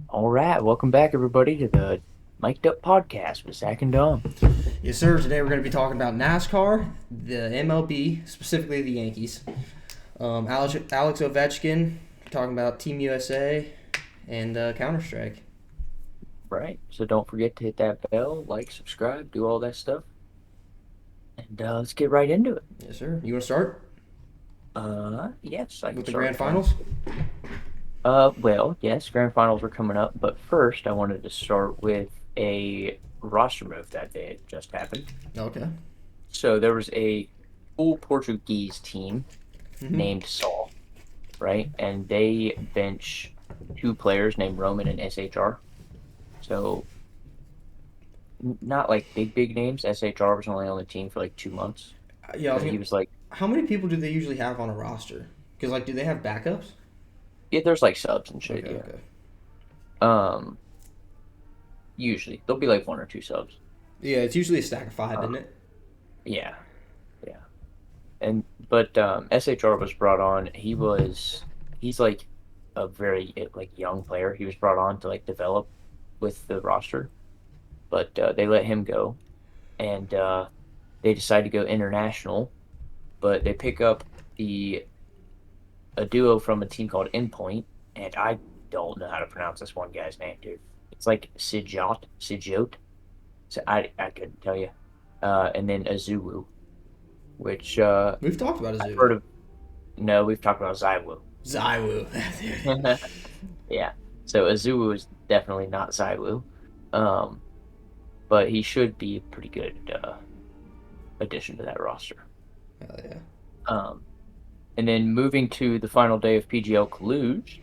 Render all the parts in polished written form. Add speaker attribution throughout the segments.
Speaker 1: All right, welcome back, everybody, to the Mic'd Up Podcast with Zach and Dom.
Speaker 2: Yes, sir. Today we're going to be talking about NASCAR, the MLB, specifically the Yankees. Alex Ovechkin, talking about Team USA, and CounterStrike.
Speaker 1: Right, so don't forget to hit that bell, like, subscribe, do all that stuff, and let's get right into it.
Speaker 2: Yes, sir. You want to start
Speaker 1: Yes, I can
Speaker 2: with the
Speaker 1: start
Speaker 2: grand
Speaker 1: with that.
Speaker 2: finals?
Speaker 1: Well, yes, grand finals are coming up, but first I wanted to start with a roster move that day just happened.
Speaker 2: Okay.
Speaker 1: So there was a full Portuguese team
Speaker 2: Mm-hmm.
Speaker 1: named Saul, right, and they bench two players named Roman and SHR. So not like big names. SHR was only on the team for like 2 months,
Speaker 2: Yeah,
Speaker 1: but he was like,
Speaker 2: how many people do they usually have on a roster? Because, do they have backups?
Speaker 1: yeah, there's like subs and shit,
Speaker 2: Okay,
Speaker 1: yeah.
Speaker 2: okay.
Speaker 1: Um, Usually there'll be like one or two subs.
Speaker 2: Yeah, it's usually a stack of five,
Speaker 1: Uh,
Speaker 2: isn't it?
Speaker 1: yeah, yeah. And but SHR was brought on. He's like a very like young player. He was brought on to like develop with the roster, but they let him go, and they decided to go international. But they pick up the a duo from a team called Endpoint, and I don't know how to pronounce this one guy's name, dude. It's like Sijot. So I couldn't tell you. And then Azuwu, which
Speaker 2: We've talked about
Speaker 1: I've
Speaker 2: Azubu.
Speaker 1: heard of. No, we've talked about Zywoo.
Speaker 2: Zywoo.
Speaker 1: Yeah. So Azuwu is definitely not Zywoo. Um, but he should be a pretty good addition to that roster.
Speaker 2: Hell yeah.
Speaker 1: Um, and then moving to the final day of PGL Cluj,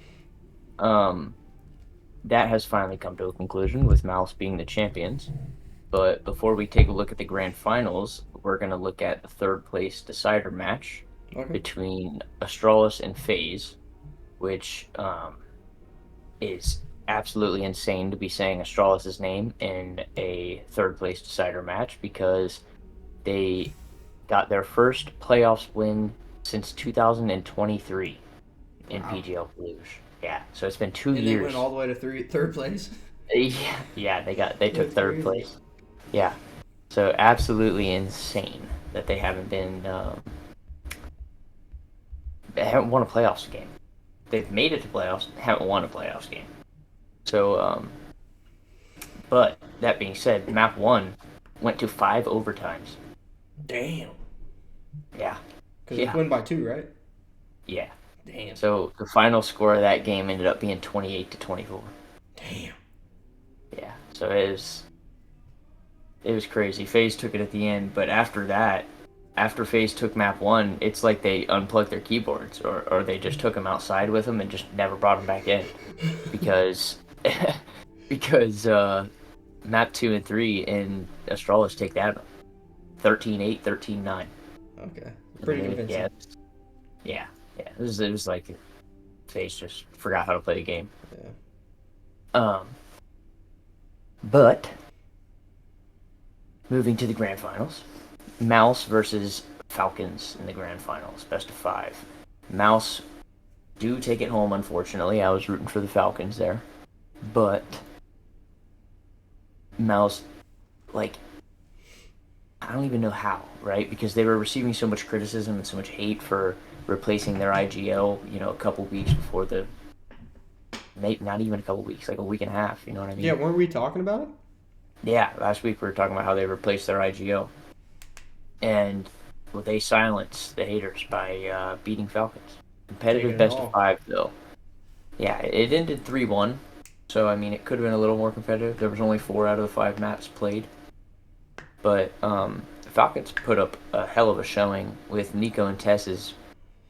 Speaker 1: um, that has finally come to a conclusion with Mouse being the champions. But before we take a look at the grand finals, we're going to look at the third place decider match
Speaker 2: Okay.
Speaker 1: between Astralis and FaZe, which is absolutely insane to be saying Astralis' name in a third place decider match because they got their first playoffs win since 2023 in
Speaker 2: Wow.
Speaker 1: PGL Cluj. Yeah, so it's been two
Speaker 2: And they went
Speaker 1: years.
Speaker 2: all the way to third place.
Speaker 1: Yeah, they took
Speaker 2: That's
Speaker 1: third
Speaker 2: crazy.
Speaker 1: place. Yeah, so absolutely insane that they haven't won a playoffs game. They've made it to playoffs, haven't won a playoffs game. So, but that being said, map one went to 5 overtimes.
Speaker 2: Damn.
Speaker 1: Yeah,
Speaker 2: Because they
Speaker 1: yeah,
Speaker 2: win by two, right?
Speaker 1: yeah.
Speaker 2: Damn.
Speaker 1: So the final score of that game ended up being 28-24.
Speaker 2: Damn.
Speaker 1: Yeah, so it was crazy. FaZe took it at the end, but after that, after FaZe took map one, it's like they unplugged their keyboards, or they just took them outside with them and just never brought them back in because because map two and three in Astralis take that 13-8, 13-9.
Speaker 2: Okay. Pretty
Speaker 1: Yeah,
Speaker 2: convincing.
Speaker 1: yeah, yeah. It was like FaZe just forgot how to play the game.
Speaker 2: Yeah.
Speaker 1: Um, but moving to the grand finals, Mouse versus Falcons in the grand finals, best of five. Mouse do take it home, unfortunately. I was rooting for the Falcons there. But Mouse, like, I don't even know how, right? Because they were receiving so much criticism and so much hate for replacing their IGL, a couple weeks before the, maybe not even a couple weeks, like a week and a half, you know what I
Speaker 2: Yeah,
Speaker 1: mean?
Speaker 2: weren't we talking about it?
Speaker 1: Yeah, last week we were talking about how they replaced their IGL. And well, they silenced the haters by beating Falcons.
Speaker 2: Taking
Speaker 1: Competitive
Speaker 2: it
Speaker 1: best of
Speaker 2: all.
Speaker 1: five, though. Yeah, it ended 3-1. So, I mean, it could have been a little more competitive. There was only 4 out of the 5 maps played. But the Falcons put up a hell of a showing with Nico and Tess's,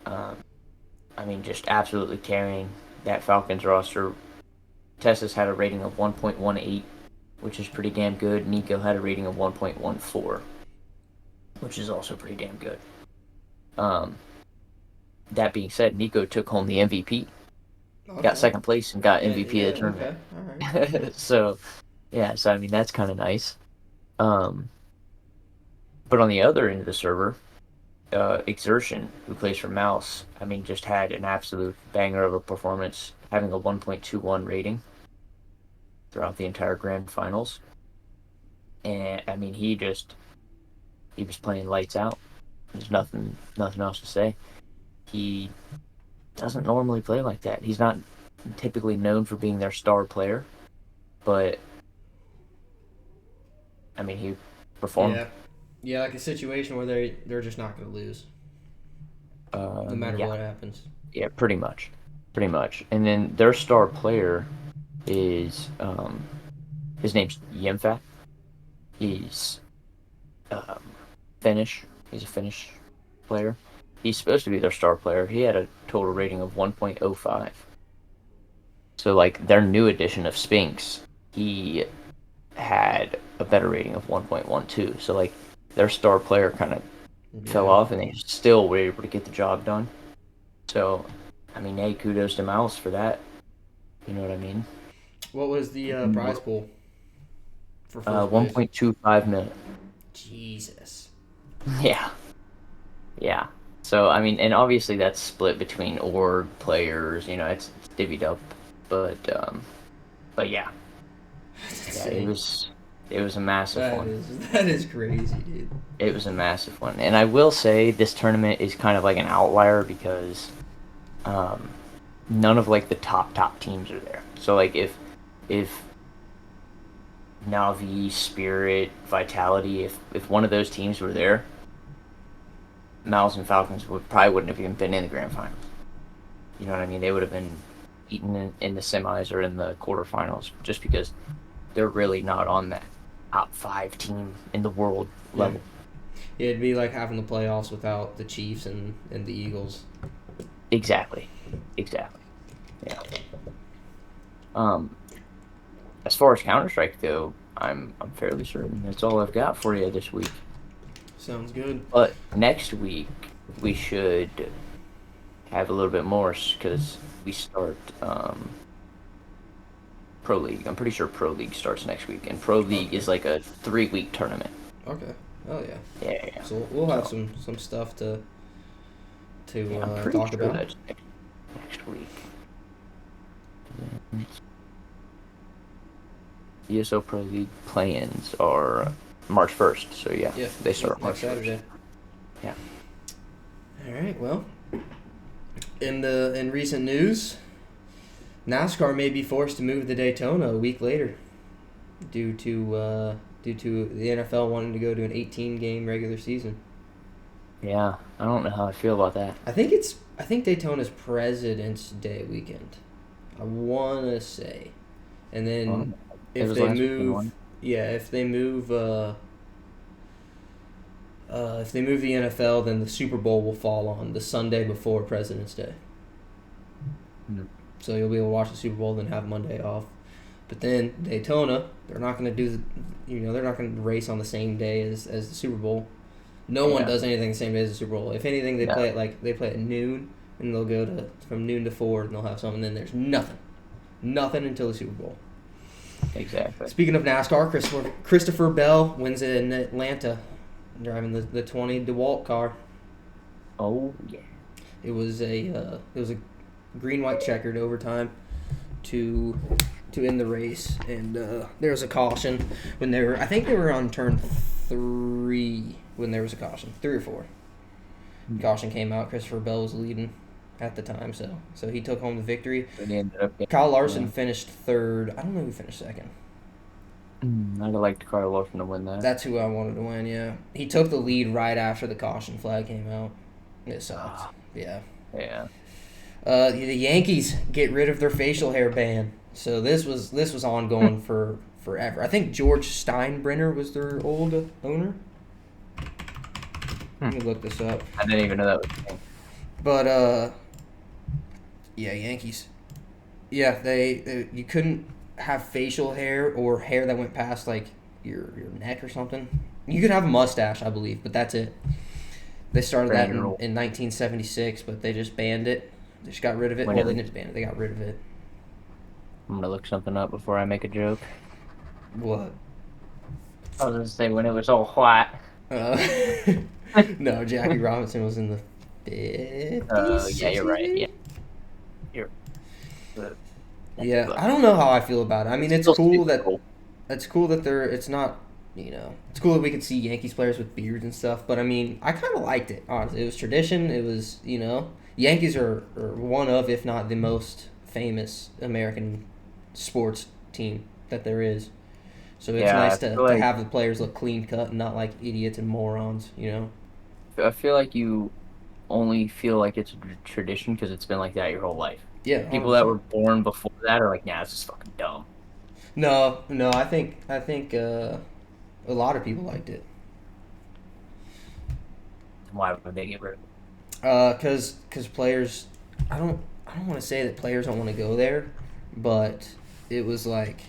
Speaker 1: um, I mean, just absolutely carrying that Falcons roster. Tess's had a rating of 1.18, which is pretty damn good. Nico had a rating of 1.14, which is also pretty damn good. Um, that being said, Nico took home the MVP, got
Speaker 2: Okay.
Speaker 1: second place, and got
Speaker 2: Yeah,
Speaker 1: MVP of
Speaker 2: yeah,
Speaker 1: the
Speaker 2: okay. All right.
Speaker 1: tournament. So, yeah, so I mean, that's kind of nice. Um, but on the other end of the server, Exertion, who plays for Mouse, I mean, just had an absolute banger of a performance, having a 1.21 rating. throughout the entire grand finals. And I mean, he was playing lights out. There's nothing else to say. He doesn't normally play like that. He's not typically known for being their star player, but I mean, he performed.
Speaker 2: Yeah, yeah, like a situation where they're just not going to lose, no matter
Speaker 1: Yeah,
Speaker 2: what happens.
Speaker 1: yeah, pretty much. And then their star player is his name's Yemfat. He's um, Finnish. He's a Finnish player. He's supposed to be their star player. He had a total rating of 1.05. So like their new edition of Spinks, he had a better rating of 1.12. So like their star player kind of fell
Speaker 2: Yeah.
Speaker 1: off, and they still were able to get the job done. So, I mean, hey, kudos to Mouse for that. You know what I mean?
Speaker 2: What was the prize pool for first place?
Speaker 1: 1.25 million.
Speaker 2: Jesus.
Speaker 1: Yeah, yeah. So I mean, and obviously that's split between org players. You know, it's divvied up, but but yeah,
Speaker 2: That's
Speaker 1: yeah.
Speaker 2: insane.
Speaker 1: It was a massive
Speaker 2: That
Speaker 1: one.
Speaker 2: is that is crazy, dude.
Speaker 1: It was a massive one, and I will say this tournament is kind of like an outlier because um, none of like the top teams are there. So like if Navi, Spirit, Vitality, if one of those teams were there, Mals and Falcons wouldn't have even been in the grand finals. You know what I mean? They would have been beaten in the semis or in the quarterfinals just because they're really not on that top five team in the world
Speaker 2: Yeah.
Speaker 1: level.
Speaker 2: Yeah, it'd be like having the playoffs without the Chiefs and the Eagles.
Speaker 1: Exactly, exactly. Yeah. Um, as far as CounterStrike go, I'm fairly certain that's all I've got for you this week.
Speaker 2: Sounds good.
Speaker 1: But next week we should have a little bit more because we start Pro League. I'm pretty sure Pro League starts next week, and Pro League
Speaker 2: Okay.
Speaker 1: is like a 3 week tournament.
Speaker 2: Okay. Oh yeah.
Speaker 1: Yeah, yeah.
Speaker 2: So we'll have
Speaker 1: So
Speaker 2: some stuff
Speaker 1: yeah,
Speaker 2: to
Speaker 1: I'm pretty
Speaker 2: talk
Speaker 1: sure
Speaker 2: about.
Speaker 1: that's next week. ESO Pro League play-ins are March 1st. So yeah,
Speaker 2: Yeah.
Speaker 1: they start
Speaker 2: Next
Speaker 1: March 1st.
Speaker 2: Saturday.
Speaker 1: Yeah.
Speaker 2: All right. Well, in recent news, NASCAR may be forced to move to Daytona a week later due to the NFL wanting to go to an 18 game regular season.
Speaker 1: Yeah, I don't know how I feel about that.
Speaker 2: I think Daytona's President's Day weekend. I wanna say, and
Speaker 1: Well,
Speaker 2: then
Speaker 1: it
Speaker 2: if
Speaker 1: was
Speaker 2: they
Speaker 1: last weekend
Speaker 2: move,
Speaker 1: one.
Speaker 2: yeah, if they move the NFL, then the Super Bowl will fall on the Sunday before President's Day.
Speaker 1: Mm.
Speaker 2: So you'll be able to watch the Super Bowl, then have Monday off. But then Daytona, they're not going to they're not going to race on the same day as the Super Bowl. No one
Speaker 1: Yeah.
Speaker 2: does anything the same day as the Super Bowl. If anything,
Speaker 1: No.
Speaker 2: they play at noon, and they'll go to from noon to 4, and they'll have something. And then there's nothing until the Super Bowl.
Speaker 1: Exactly.
Speaker 2: Speaking of NASCAR, Christopher Bell wins it in Atlanta, driving the 20 DeWalt car.
Speaker 1: Oh yeah.
Speaker 2: It was a green white checkered overtime to end the race, and there was a caution when they were. I think they were on turn 3 when there was a caution, 3 or 4. Caution came out. Christopher Bell was leading at the time, so he took home the victory.
Speaker 1: But he ended up
Speaker 2: Kyle Larson
Speaker 1: yeah.
Speaker 2: finished third. I don't know who finished second.
Speaker 1: I'd have liked Carl Larson to win that.
Speaker 2: That's who I wanted to win. Yeah, he took the lead right after the caution flag came out. It sucked.
Speaker 1: Ah,
Speaker 2: Yeah.
Speaker 1: yeah.
Speaker 2: The Yankees get rid of their facial hair ban. So this was ongoing for forever. I think George Steinbrenner was their old owner. Let me look this up.
Speaker 1: I didn't even know that was a thing.
Speaker 2: But yeah, Yankees. Yeah, they you couldn't have facial hair or hair that went past like your neck or something. You could have a mustache, I believe, but that's it. They started that in 1976, but they just banned it. They just got rid of it. Well, they didn't ban it. They got rid of it.
Speaker 1: I'm gonna look something up before I make a joke.
Speaker 2: What?
Speaker 1: I was gonna say when it was all white.
Speaker 2: Uh, no, Jackie Robinson was in the 50s.
Speaker 1: Yeah, you're right. Yeah, you're.
Speaker 2: Yeah,
Speaker 1: but
Speaker 2: I don't know how I feel about it. I mean,
Speaker 1: it's still super cool.
Speaker 2: it's cool that they're it's not it's cool that we could see Yankees players with beards and stuff. But I mean, I kind of liked it. Honestly, it was tradition. It was Yankees are one of, if not the most famous American sports team that there is. So it's
Speaker 1: Yeah,
Speaker 2: nice to have the players look clean cut and not like idiots and morons.
Speaker 1: I feel like you only feel like it's a tradition because it's been like that your whole life.
Speaker 2: Yeah, hundred
Speaker 1: People that
Speaker 2: percent.
Speaker 1: were born before that are like, nah, this is fucking dumb.
Speaker 2: No, no, I think a lot of people liked it.
Speaker 1: Why would they get rid of it?
Speaker 2: Cause players, I don't want to say that players don't want to go there, but it was like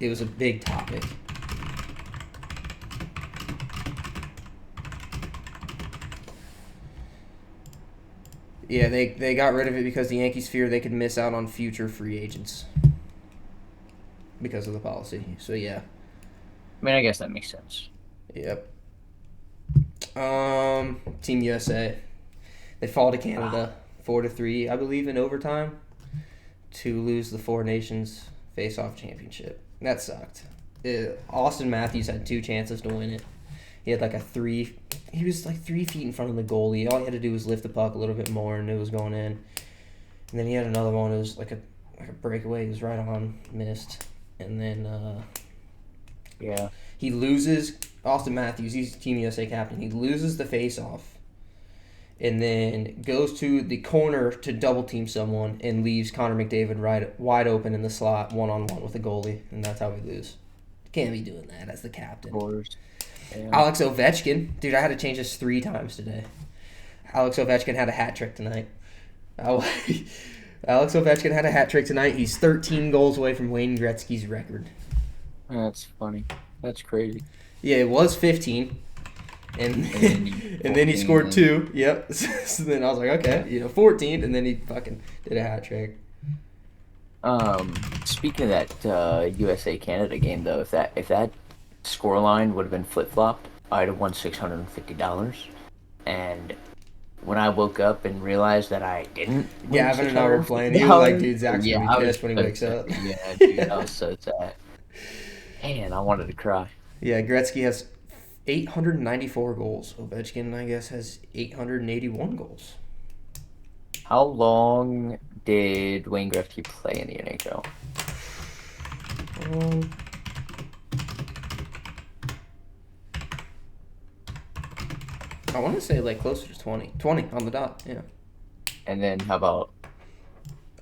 Speaker 2: it was a big topic. Yeah, they got rid of it because the Yankees fear they could miss out on future free agents because of the policy. So yeah,
Speaker 1: I mean, I guess that makes sense.
Speaker 2: yep. Team USA, they fall to
Speaker 1: Ah,
Speaker 2: Canada 4-3, I believe, in overtime to lose the Four Nations Face-Off Championship. That sucked. Austin Matthews had two chances to win it. He had like a three. He was like 3 feet in front of the goalie. All he had to do was lift the puck a little bit more, and it was going in. And then he had another one. It was like a breakaway. He was right on, missed. And then
Speaker 1: yeah.
Speaker 2: he loses. Austin Matthews, he's Team USA captain. He loses the face-off, and then goes to the corner to double team someone and leaves Connor McDavid right wide open in the slot, 1-on-1 with the goalie, and that's how we lose. Can't be doing that as the captain.
Speaker 1: Scores. Yeah.
Speaker 2: Alex Ovechkin, dude, I had to change this 3 times today. Alex Ovechkin had a hat trick tonight. Alex Ovechkin had a hat trick tonight. He's 13 goals away from Wayne Gretzky's record.
Speaker 1: That's funny. That's crazy.
Speaker 2: Yeah, it was 15. And
Speaker 1: And then you
Speaker 2: and then he
Speaker 1: 14,
Speaker 2: scored 2. Yep. So then I was like, okay, 14, and then he fucking did a hat trick.
Speaker 1: Speaking of that USA Canada game though, if that score line would have been flip flopped, I'd have won $650. And when I woke up and realized that I didn't win
Speaker 2: Gavin
Speaker 1: six
Speaker 2: and I
Speaker 1: hundred
Speaker 2: were
Speaker 1: and
Speaker 2: playing.
Speaker 1: fifty
Speaker 2: He was like,
Speaker 1: dollars,
Speaker 2: dude, Zach's
Speaker 1: yeah,
Speaker 2: gonna
Speaker 1: I
Speaker 2: be
Speaker 1: was
Speaker 2: pissed when he
Speaker 1: so
Speaker 2: wakes
Speaker 1: sad.
Speaker 2: up.
Speaker 1: Yeah, dude, I was so sad. Man, I wanted to cry.
Speaker 2: Yeah, Gretzky has 894 goals. Ovechkin, I guess, has 881 goals.
Speaker 1: How long did Wayne Gretzky play in the NHL?
Speaker 2: Um, I want to say like closer to 20. 20 on the dot, yeah.
Speaker 1: And then how about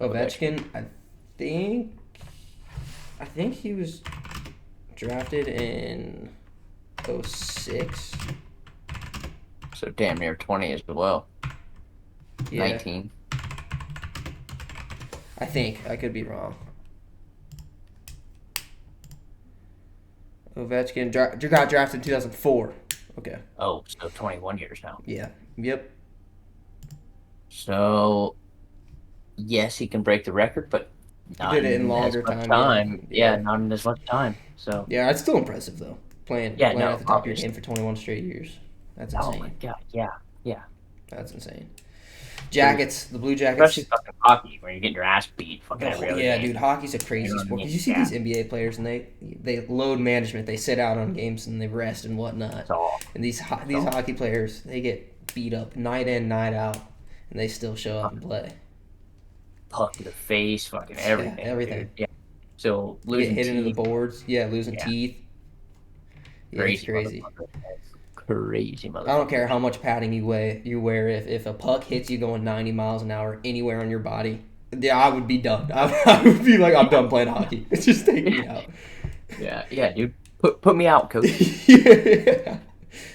Speaker 1: Ovechkin?
Speaker 2: Ovechkin, think I think he was drafted in '06.
Speaker 1: So damn near 20 as well.
Speaker 2: Yeah,
Speaker 1: 19.
Speaker 2: I think. I could be wrong. Ovechkin got drafted in 2004. Okay.
Speaker 1: Oh, so 21 years now.
Speaker 2: Yeah. Yep.
Speaker 1: So yes, he can break the record, but
Speaker 2: He
Speaker 1: not
Speaker 2: did it in
Speaker 1: in as
Speaker 2: longer
Speaker 1: much
Speaker 2: time. Yeah.
Speaker 1: time. Yeah,
Speaker 2: Yeah.
Speaker 1: not in as much time. So
Speaker 2: Yeah. It's still impressive though.
Speaker 1: yeah,
Speaker 2: Playing at
Speaker 1: no,
Speaker 2: the top of your game
Speaker 1: obviously.
Speaker 2: for 21 straight years. That's
Speaker 1: Oh my
Speaker 2: insane.
Speaker 1: god, yeah, yeah.
Speaker 2: That's insane.
Speaker 1: Dude,
Speaker 2: Jackets, the Blue
Speaker 1: especially
Speaker 2: Jackets.
Speaker 1: fucking hockey, where you're getting your ass beat fucking every other
Speaker 2: Yeah,
Speaker 1: game.
Speaker 2: dude, hockey's a
Speaker 1: You
Speaker 2: crazy
Speaker 1: know what I
Speaker 2: sport.
Speaker 1: mean?
Speaker 2: Because you see
Speaker 1: Yeah,
Speaker 2: these NBA players and they load management. They sit out on games and they rest and whatnot.
Speaker 1: it's all.
Speaker 2: And
Speaker 1: It's
Speaker 2: these
Speaker 1: all
Speaker 2: hockey players, they get beat up night in, night out, and they still show up and play.
Speaker 1: puck to the face, fucking
Speaker 2: Yeah,
Speaker 1: everything,
Speaker 2: everything.
Speaker 1: dude. Yeah. So
Speaker 2: They get
Speaker 1: losing
Speaker 2: hit into the
Speaker 1: teeth,
Speaker 2: boards. Yeah, losing
Speaker 1: yeah,
Speaker 2: teeth. Yeah, it's
Speaker 1: crazy
Speaker 2: crazy.
Speaker 1: motherfucker. Crazy
Speaker 2: I don't care how
Speaker 1: motherfuckers.
Speaker 2: much padding you wear. If a puck hits you going 90 miles an hour anywhere on your body, yeah, I would be done. I would be like, I'm done playing hockey. Just take me out.
Speaker 1: Yeah, yeah, dude. Put me out, coach.
Speaker 2: Yeah.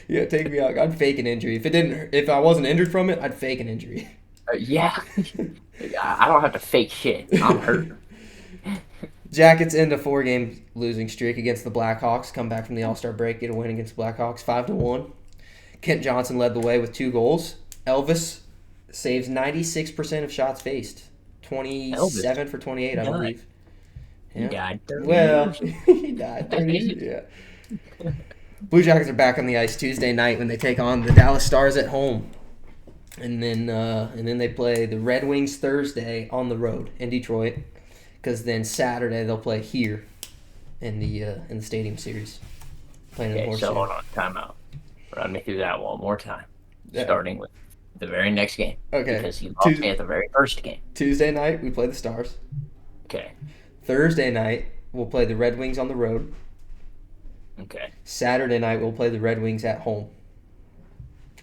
Speaker 2: Yeah, take me out. I'd fake an injury. If I wasn't injured from it, I'd fake an injury.
Speaker 1: Yeah. I don't have to fake shit. I'm hurt.
Speaker 2: Jackets end a 4-game losing streak against the Blackhawks. Come back from the All-Star break, get a win against the Blackhawks, 5-1. Kent Johnson led the way with 2 goals. Elvis saves 96% of shots faced,
Speaker 1: Elvis,
Speaker 2: 27 for 28, I
Speaker 1: he died.
Speaker 2: believe.
Speaker 1: He
Speaker 2: Yeah.
Speaker 1: died 30
Speaker 2: Well,
Speaker 1: years.
Speaker 2: he died 30 years. Yeah. Blue Jackets are back on the ice Tuesday night when they take on the Dallas Stars at home. And then they play the Red Wings Thursday on the road in Detroit. because then Saturday they'll play here in the Stadium Series, playing in the
Speaker 1: Okay, so
Speaker 2: Horseshoe.
Speaker 1: hold on, time out. Run me through that one more time,
Speaker 2: Yeah.
Speaker 1: starting with the very next game
Speaker 2: Okay.
Speaker 1: because you lost me
Speaker 2: Tues
Speaker 1: at the very first game.
Speaker 2: Tuesday night we play the Stars.
Speaker 1: Okay,
Speaker 2: Thursday night we'll play the Red Wings on the road.
Speaker 1: okay.
Speaker 2: Saturday night we'll play the Red Wings at home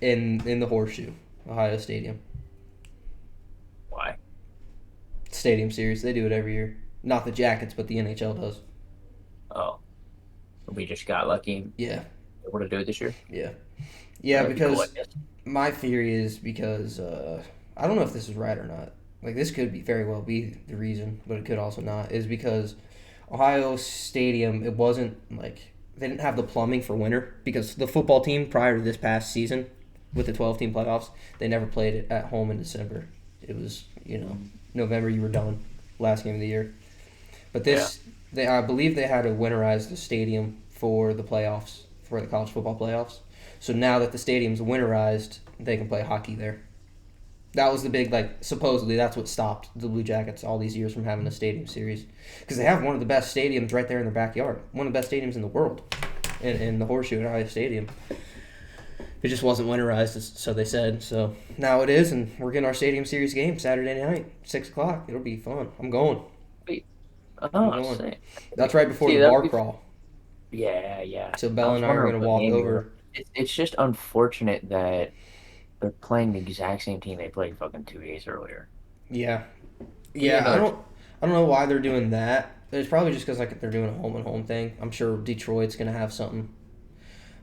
Speaker 2: in the Horseshoe, Ohio Stadium.
Speaker 1: Why?
Speaker 2: Stadium Series. They do it every year. Not the Jackets, but the NHL does.
Speaker 1: Oh, we just got lucky and
Speaker 2: Yeah,
Speaker 1: able to do it this year.
Speaker 2: yeah, yeah.
Speaker 1: That'd be cool, I
Speaker 2: Because
Speaker 1: guess.
Speaker 2: my theory is because I don't know if this is right or not. Like this could be very well be the reason, but it could also not. Is because Ohio Stadium it wasn't like they didn't have the plumbing for winter because the football team prior to this past season with the 12-team playoffs they never played it at home in December. It was November you were done last game of the year. But
Speaker 1: Yeah.
Speaker 2: this they I believe they had to winterize the stadium for the playoffs for the college football playoffs. So now that the stadium's winterized, they can play hockey there. That was the big supposedly that's what stopped the Blue Jackets all these years from having a stadium series because they have one of the best stadiums right there in their backyard, one of the best stadiums in the world, in the Horseshoe at Ohio Stadium. It just wasn't winterized, so they said. So now it is, and we're getting our stadium series game Saturday night, 6 o'clock. It'll be fun. I'm going.
Speaker 1: Wait.
Speaker 2: I'm
Speaker 1: Oh,
Speaker 2: going.
Speaker 1: sick.
Speaker 2: That's right before
Speaker 1: See,
Speaker 2: the
Speaker 1: that'd
Speaker 2: bar
Speaker 1: be.
Speaker 2: crawl.
Speaker 1: Yeah, yeah.
Speaker 2: So
Speaker 1: I
Speaker 2: Bella
Speaker 1: was
Speaker 2: and I are
Speaker 1: wondering
Speaker 2: gonna
Speaker 1: what
Speaker 2: walk
Speaker 1: game you were.
Speaker 2: over.
Speaker 1: It's just unfortunate that they're playing the exact same team they played fucking 2 days earlier.
Speaker 2: Yeah,
Speaker 1: Give me
Speaker 2: yeah.
Speaker 1: another.
Speaker 2: I don't know why they're doing that. It's probably just because they're doing a home and home thing. I'm sure Detroit's gonna have something,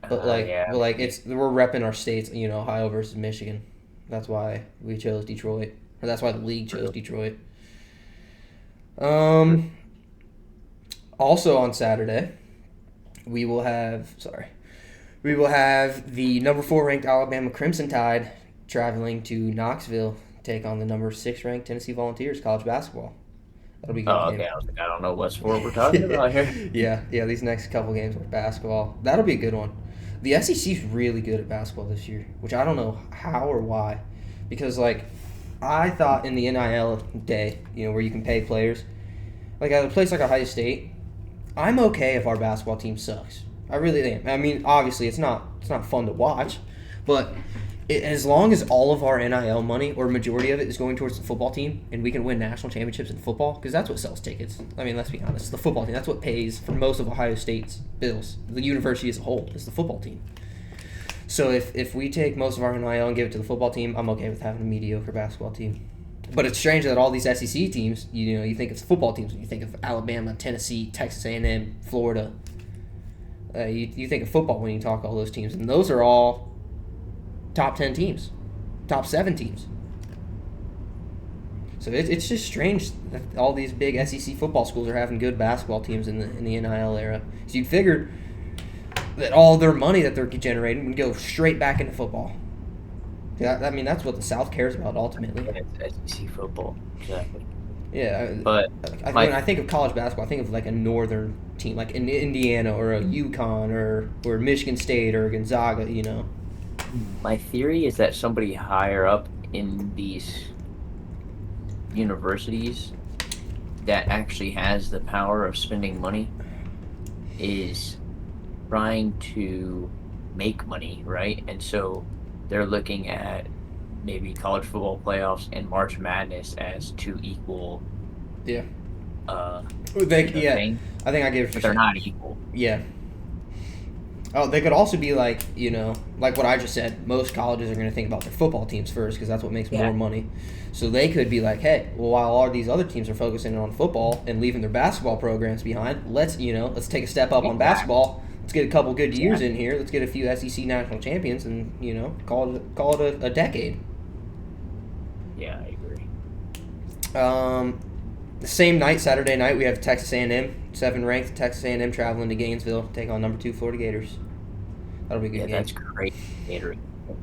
Speaker 1: Yeah,
Speaker 2: but
Speaker 1: maybe.
Speaker 2: it's we're repping our states. Ohio versus Michigan. That's why we chose Detroit, or that's why the league chose
Speaker 1: Really.
Speaker 2: Detroit. Um. Also on Saturday, we will have the number 4 ranked Alabama Crimson Tide traveling to Knoxville to take on the number 6 ranked Tennessee Volunteers college basketball. That'll be a good
Speaker 1: Oh, okay.
Speaker 2: game.
Speaker 1: I was like, I don't know what sport we're talking about here.
Speaker 2: Yeah. These next couple games are basketball. That'll be a good one. The SEC's really good at basketball this year, which I don't know how or why, because I thought in the NIL day, where you can pay players, like at a place like Ohio State, I'm okay if our basketball team sucks. I really am. I mean, obviously it's not fun to watch, but as long as all of our NIL money or majority of it is going towards the football team and we can win national championships in football because that's what sells tickets. I mean, let's be honest, the football team that's what pays for most of Ohio State's bills. The university as a whole is the football team. So if we take most of our NIL and give it to the football team, I'm okay with having a mediocre basketball team. But it's strange that all these SEC teams, you think it's football teams. You think of Alabama, Tennessee, Texas A&M, Florida. You think of football when you talk all those teams, and those are all top 10 teams, top 7 teams. So it's just strange that all these big SEC football schools are having good basketball teams in the NIL era. So you'd figured that all their money that they're generating would go straight back into football. I mean, that's what the South cares about ultimately.
Speaker 1: And it's SEC football. Exactly.
Speaker 2: Yeah,
Speaker 1: But
Speaker 2: when
Speaker 1: my
Speaker 2: I think of college basketball, I think of like a northern team, like in Indiana or a UConn or Michigan State or Gonzaga.
Speaker 1: my theory is that somebody higher up in these universities that actually has the power of spending money is trying to make money, right? And so they're looking at maybe college football playoffs and March Madness as two equal
Speaker 2: Yeah,
Speaker 1: uh
Speaker 2: yeah.
Speaker 1: things,
Speaker 2: I think I gave it
Speaker 1: but
Speaker 2: for
Speaker 1: they're not equal.
Speaker 2: yeah. Oh, they could also be like what I just said. Most colleges are going to think about their football teams first because that's what makes
Speaker 1: Yeah.
Speaker 2: more money. So they could be like, hey, well, while all these other teams are focusing on football and leaving their basketball programs behind, let's take a step up on
Speaker 1: Exactly.
Speaker 2: basketball. Let's get a couple good years
Speaker 1: Exactly.
Speaker 2: in here. Let's get a few SEC national champions and call it a decade.
Speaker 1: Yeah, I agree.
Speaker 2: The same night, Saturday night, we have Texas A&M, 7 ranked Texas A&M traveling to Gainesville to take on number 2 Florida Gators. That'll be a
Speaker 1: Yeah,
Speaker 2: good game.
Speaker 1: that's great. Gatorade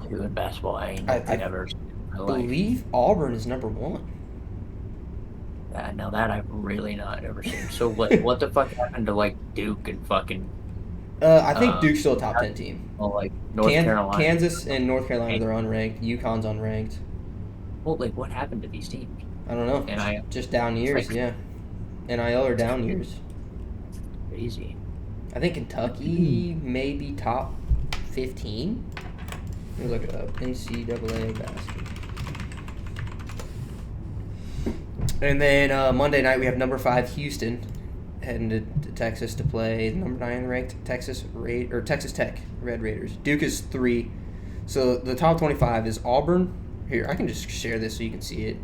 Speaker 1: too in basketball. I ain't
Speaker 2: I
Speaker 1: never seen in my life.
Speaker 2: believe Auburn is number 1.
Speaker 1: Now that I've really not ever seen. So what the fuck happened to like Duke and fucking
Speaker 2: I think
Speaker 1: uh
Speaker 2: Duke's still a top 10 team.
Speaker 1: well, like North Carolina?
Speaker 2: Kansas and North Carolina, they're unranked. UConn's unranked.
Speaker 1: Well, like what happened to these teams?
Speaker 2: I don't know.
Speaker 1: And I
Speaker 2: Just down
Speaker 1: it's
Speaker 2: years,
Speaker 1: like
Speaker 2: yeah. NIL or down years.
Speaker 1: Crazy.
Speaker 2: I think Kentucky may be top 15. Let me look it up. NCAA basketball. And then Monday night we have number 5 Houston heading to Texas to play the number 9 ranked Texas Tech Red Raiders. Duke is 3. So the top 25 is Auburn. Here, I can just share this so you can see it.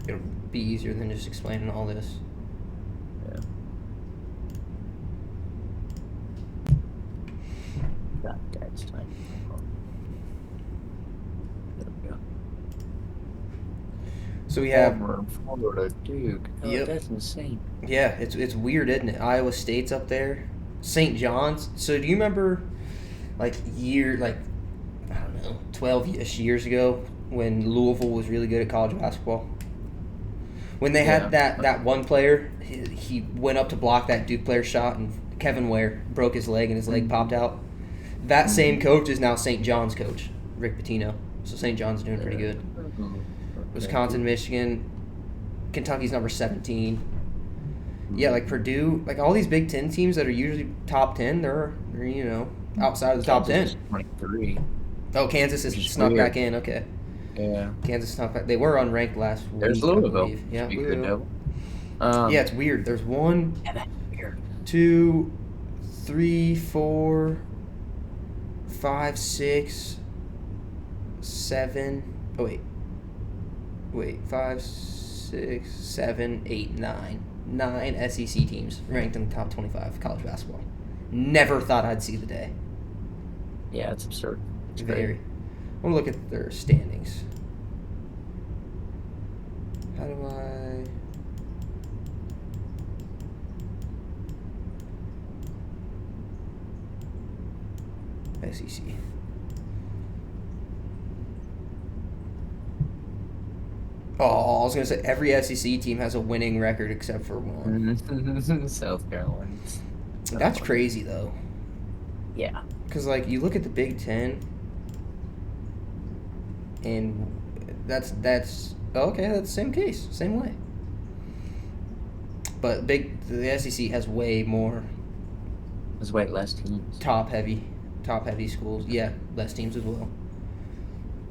Speaker 2: It'll be easier than just explaining all this.
Speaker 1: Yeah. God, Dad's time. There we go.
Speaker 2: So we have
Speaker 1: Auburn, Florida, Duke. Oh,
Speaker 2: Yep.
Speaker 1: that's insane.
Speaker 2: Yeah, it's weird, isn't it? Iowa State's up there. St. John's. So do you remember I don't know, 12-ish years ago when Louisville was really good at college basketball? When they had that one player, he went up to block that Duke player shot, and Kevin Ware broke his leg and his leg popped out. That same coach is now St. John's coach, Rick Pitino. So St. John's doing pretty good. Wisconsin, Michigan, Kentucky's number 17. Yeah, like Purdue, like all these Big Ten teams that are usually top 10, they're outside of the top 10.
Speaker 1: 23.
Speaker 2: Oh, Kansas is snuck back in. Okay.
Speaker 1: Yeah.
Speaker 2: Kansas snuck back. They were unranked last week.
Speaker 1: There's
Speaker 2: I
Speaker 1: Louisville.
Speaker 2: believe. Yeah,
Speaker 1: Speaking of
Speaker 2: Louisville.
Speaker 1: Devil.
Speaker 2: Yeah, it's weird. There's 1,
Speaker 1: Yeah, that's weird.
Speaker 2: 2, 3, 4, 5, 6, 7. Oh, wait. 5, 6, 7, 8, 9. 9 SEC teams ranked in the top 25 college basketball. Never thought I'd see the day.
Speaker 1: Yeah, it's absurd. It's
Speaker 2: Very. I want to look at their standings. How do I... SEC. Oh, I was going to say every SEC team has a winning record except for one.
Speaker 1: South Carolina.
Speaker 2: That's crazy, though.
Speaker 1: Yeah.
Speaker 2: Because, you look at the Big Ten, and that's okay, that's the same case, same way. But the SEC has way more
Speaker 1: There's way less teams.
Speaker 2: top heavy schools. Yeah, less teams as well.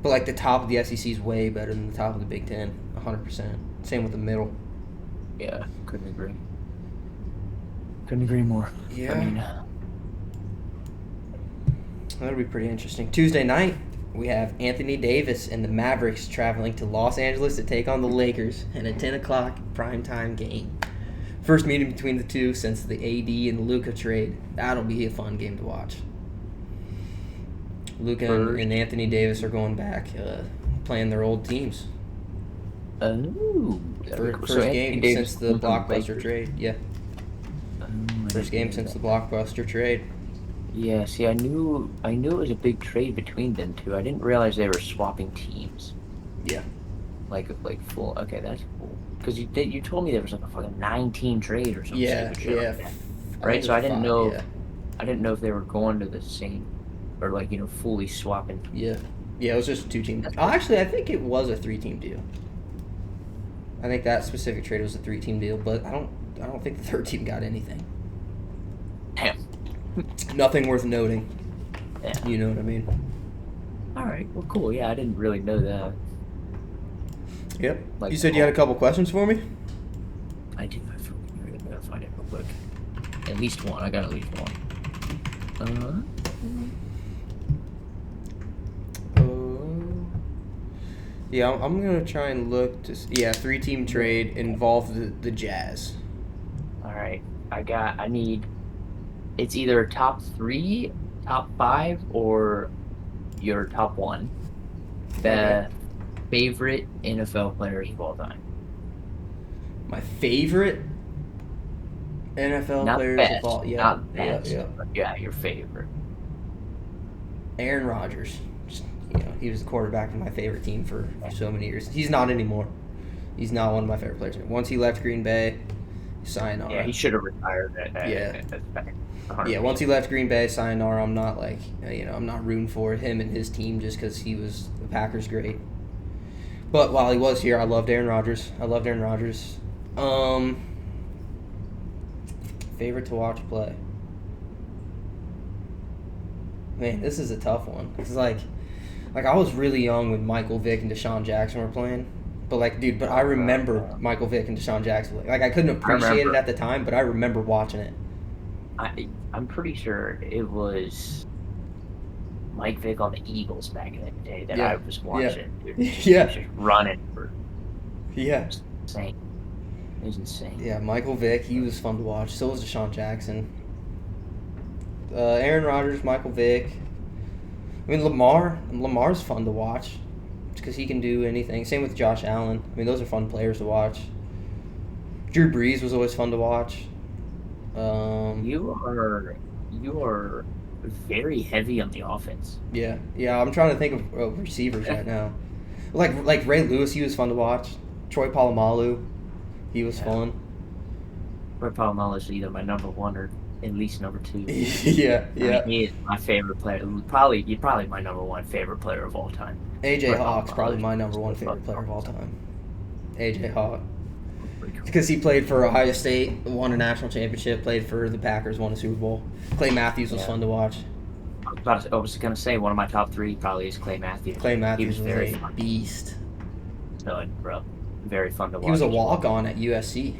Speaker 2: But, the top of the SEC is way better than the top of the Big Ten, 100%. Same with the middle.
Speaker 1: Yeah, couldn't agree. Couldn't agree more.
Speaker 2: Yeah. That'll be pretty interesting. Tuesday night, we have Anthony Davis and the Mavericks traveling to Los Angeles to take on the Lakers in a 10 o'clock primetime game. First meeting between the two since the AD and Luka trade. That'll be a fun game to watch. Luka and Anthony Davis are going back, playing their old teams.
Speaker 1: Oh.
Speaker 2: First game since the Blockbuster trade. Yeah. First game since the Blockbuster trade.
Speaker 1: Yeah, see, I knew it was a big trade between them two. I didn't realize they were swapping teams.
Speaker 2: Yeah.
Speaker 1: Like full. Okay, that's cool. Because you told me there was a fucking 9-team trade or something.
Speaker 2: Yeah.
Speaker 1: Like that, right? So I didn't know. Yeah. I didn't know if they were going to the same, or fully swapping.
Speaker 2: Yeah. Yeah, it was just a 2-team. Actually, I think it was a 3-team deal. I think that specific trade was a 3-team deal, but I don't think the third team got anything.
Speaker 1: Damn.
Speaker 2: Nothing worth noting.
Speaker 1: Yeah.
Speaker 2: You know what I mean?
Speaker 1: All right. Well, cool. Yeah, I didn't really know that.
Speaker 2: Yep. You said you had a couple questions for me?
Speaker 1: I do. I gotta find it real quick. At least one. I got at least one.
Speaker 2: Yeah, I'm gonna try and look to. 3-team trade involved the Jazz.
Speaker 1: All right. I need. It's either top 3, top 5, or your top 1. The favorite NFL players of all time.
Speaker 2: My favorite NFL
Speaker 1: Not
Speaker 2: players
Speaker 1: best,
Speaker 2: of all. Yeah,
Speaker 1: not best.
Speaker 2: yeah.
Speaker 1: Yeah, your favorite.
Speaker 2: Aaron Rodgers. He was the quarterback of my favorite team for so many years. He's not anymore. He's not one of my favorite players. Once he left Green Bay, sayonara.
Speaker 1: Yeah, he should have retired.
Speaker 2: Yeah, once he left Green Bay, sayonara. I'm not I'm not rooting for him and his team just because he was the Packers great. But while he was here, I loved Aaron Rodgers. Favorite to watch play. Man, this is a tough one. It's like I was really young when Michael Vick and Deshaun Jackson were playing. But like, dude, but I remember Michael Vick and Deshaun Jackson. Like I couldn't
Speaker 1: I
Speaker 2: appreciate it
Speaker 1: remember.
Speaker 2: at the time, but I remember watching it.
Speaker 1: I'm pretty sure it was Mike Vick on the Eagles back in the day that I
Speaker 2: Yeah,
Speaker 1: was
Speaker 2: yeah,
Speaker 1: watching. Dude, he was
Speaker 2: yeah,
Speaker 1: just running for
Speaker 2: yeah,
Speaker 1: insane. It was insane.
Speaker 2: yeah. Michael Vick, he was fun to watch. So was Deshaun Jackson. Aaron Rodgers, Michael Vick. I mean, Lamar's fun to watch because he can do anything. Same with Josh Allen. I mean, those are fun players to watch. Drew Brees was always fun to watch. Um,
Speaker 1: You are very heavy on the offense.
Speaker 2: yeah. I'm trying to think of receivers right now. Like Ray Lewis, he was fun to watch. Troy Polamalu, he was
Speaker 1: Yeah.
Speaker 2: fun.
Speaker 1: Roy Palomalo is either my number one or at least number two.
Speaker 2: Yeah,
Speaker 1: I mean,
Speaker 2: yeah.
Speaker 1: he is my favorite player. He's probably my number one favorite player of all time.
Speaker 2: AJ
Speaker 1: Roy
Speaker 2: Hawk's
Speaker 1: Palomalo
Speaker 2: probably
Speaker 1: is
Speaker 2: my number
Speaker 1: just
Speaker 2: one
Speaker 1: so
Speaker 2: favorite
Speaker 1: fucking
Speaker 2: player of all
Speaker 1: awesome.
Speaker 2: time. AJ Hawk.
Speaker 1: Pretty cool.
Speaker 2: Because he played for Ohio State, won a national championship, played for the Packers, won a Super Bowl. Clay Matthews was
Speaker 1: Yeah.
Speaker 2: fun to watch.
Speaker 1: I was gonna say one of my top three probably is Clay Matthews.
Speaker 2: Clay
Speaker 1: He was
Speaker 2: Matthews was
Speaker 1: very
Speaker 2: a
Speaker 1: fun.
Speaker 2: beast.
Speaker 1: Bro. Very fun to
Speaker 2: He was
Speaker 1: watch
Speaker 2: a
Speaker 1: as well.
Speaker 2: walk-on at USC.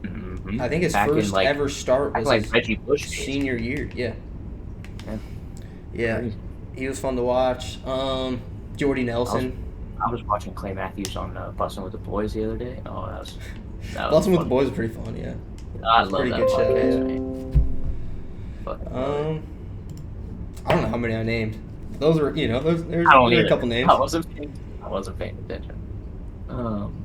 Speaker 1: Mm-hmm.
Speaker 2: I think his
Speaker 1: Back in
Speaker 2: first ever start was his
Speaker 1: Reggie Bush days.
Speaker 2: senior year. Yeah,
Speaker 1: Yeah.
Speaker 2: yeah.
Speaker 1: Crazy.
Speaker 2: He was fun to watch. Jordy
Speaker 1: I was
Speaker 2: Nelson.
Speaker 1: I was watching Clay Matthews on Bussin' with the Boys the other day. Oh, that was
Speaker 2: Bustin' with the
Speaker 1: fun.
Speaker 2: Boys is pretty fun. Yeah,
Speaker 1: I
Speaker 2: it's a
Speaker 1: love
Speaker 2: pretty
Speaker 1: that
Speaker 2: good show.
Speaker 1: podcast,
Speaker 2: Yeah.
Speaker 1: man. Fucking love it.
Speaker 2: I don't know how many I named. Those were, there's
Speaker 1: I don't
Speaker 2: there are a
Speaker 1: either.
Speaker 2: couple names.
Speaker 1: I wasn't paying attention. Um,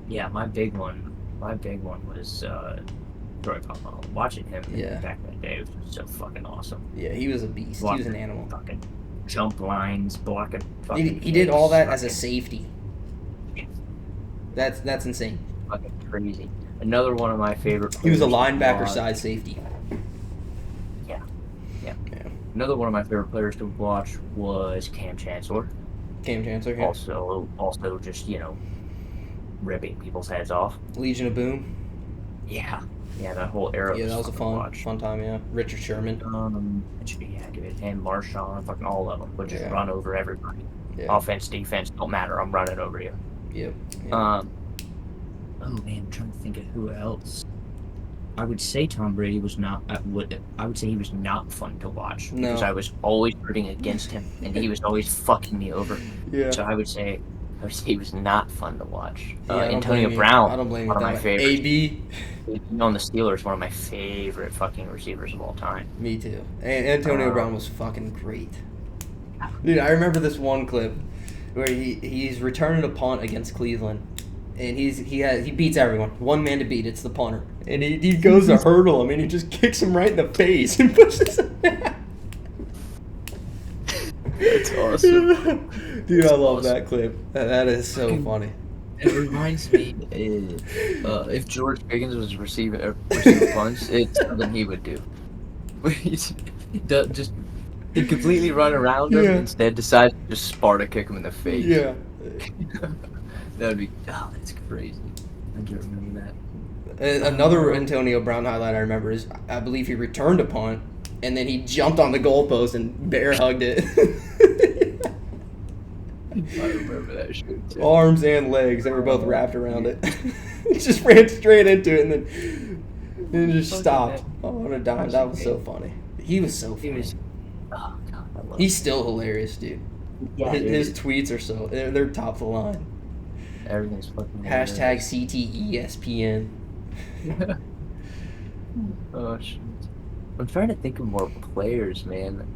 Speaker 1: yeah, my big one was Troy Polamalu. Watching him
Speaker 2: Yeah,
Speaker 1: back in the day was just so fucking awesome.
Speaker 2: yeah. He was a beast. He was an
Speaker 1: Blocking
Speaker 2: animal.
Speaker 1: fucking jump lines, blocking
Speaker 2: He,
Speaker 1: fucking
Speaker 2: he did all
Speaker 1: kicks,
Speaker 2: that as a
Speaker 1: fucking
Speaker 2: safety. That's insane.
Speaker 1: fucking crazy. Another one of my favorite
Speaker 2: He was a
Speaker 1: players to
Speaker 2: linebacker
Speaker 1: watch.
Speaker 2: side safety.
Speaker 1: Yeah, yeah.
Speaker 2: Yeah.
Speaker 1: Another one of my favorite players to watch was Cam Chancellor.
Speaker 2: Cam Chancellor. Yeah.
Speaker 1: Also just ripping people's heads off.
Speaker 2: Legion of Boom.
Speaker 1: Yeah, yeah, that whole era
Speaker 2: Yeah,
Speaker 1: was
Speaker 2: that was a
Speaker 1: fun to
Speaker 2: fun
Speaker 1: watch.
Speaker 2: fun time. Yeah. Richard Sherman.
Speaker 1: Yeah, dude, and Marshawn, fucking all of them would just
Speaker 2: Yeah.
Speaker 1: run over everybody.
Speaker 2: Yeah.
Speaker 1: Offense, defense, don't matter. I'm running over you.
Speaker 2: Yep. Yeah.
Speaker 1: Oh man, I'm trying to think of who else. I would say Tom Brady was not. I would say he was not fun to watch
Speaker 2: No.
Speaker 1: because I was always rooting against him, and he was always fucking me over.
Speaker 2: Yeah.
Speaker 1: So I would say he was not fun to watch.
Speaker 2: Yeah, I don't
Speaker 1: Antonio
Speaker 2: blame you.
Speaker 1: Brown,
Speaker 2: I don't blame you.
Speaker 1: one of my
Speaker 2: That
Speaker 1: favorites.
Speaker 2: AB.
Speaker 1: On the Steelers, one of my favorite fucking receivers of all time.
Speaker 2: Me too. And Antonio
Speaker 1: Uh,
Speaker 2: Brown was fucking great. Dude, I remember this one clip where he's returning a punt against Cleveland, and he beats everyone. One man to beat. It's the punter, and he goes to hurdle him, and he just kicks him right in the face and pushes him down.
Speaker 1: That's awesome.
Speaker 2: Dude, I love
Speaker 1: awesome.
Speaker 2: that clip. That is so funny.
Speaker 1: It reminds me if George Pickens was receiving punts, it's something he would do. He'd completely run around him,
Speaker 2: Yeah.
Speaker 1: instead decides to just Sparta kick him in the face.
Speaker 2: Yeah.
Speaker 1: That's crazy. I can't remember that.
Speaker 2: Another Antonio Brown highlight I remember is I believe he returned a punt, and then he jumped on the goalpost and bear hugged it.
Speaker 1: I remember that shit too.
Speaker 2: Arms and legs, they were both wrapped around it. He just ran straight into it and then just
Speaker 1: Fucking
Speaker 2: stopped
Speaker 1: that-
Speaker 2: on a dime. That was so funny. He was so
Speaker 1: He
Speaker 2: funny.
Speaker 1: was. Oh god, I love
Speaker 2: He's still hilarious, dude.
Speaker 1: Yeah,
Speaker 2: His
Speaker 1: dude.
Speaker 2: tweets are they're top of the line.
Speaker 1: Everything's fucking.
Speaker 2: Hashtag CTESPN.
Speaker 1: Oh shit. I'm trying to think of more players, man.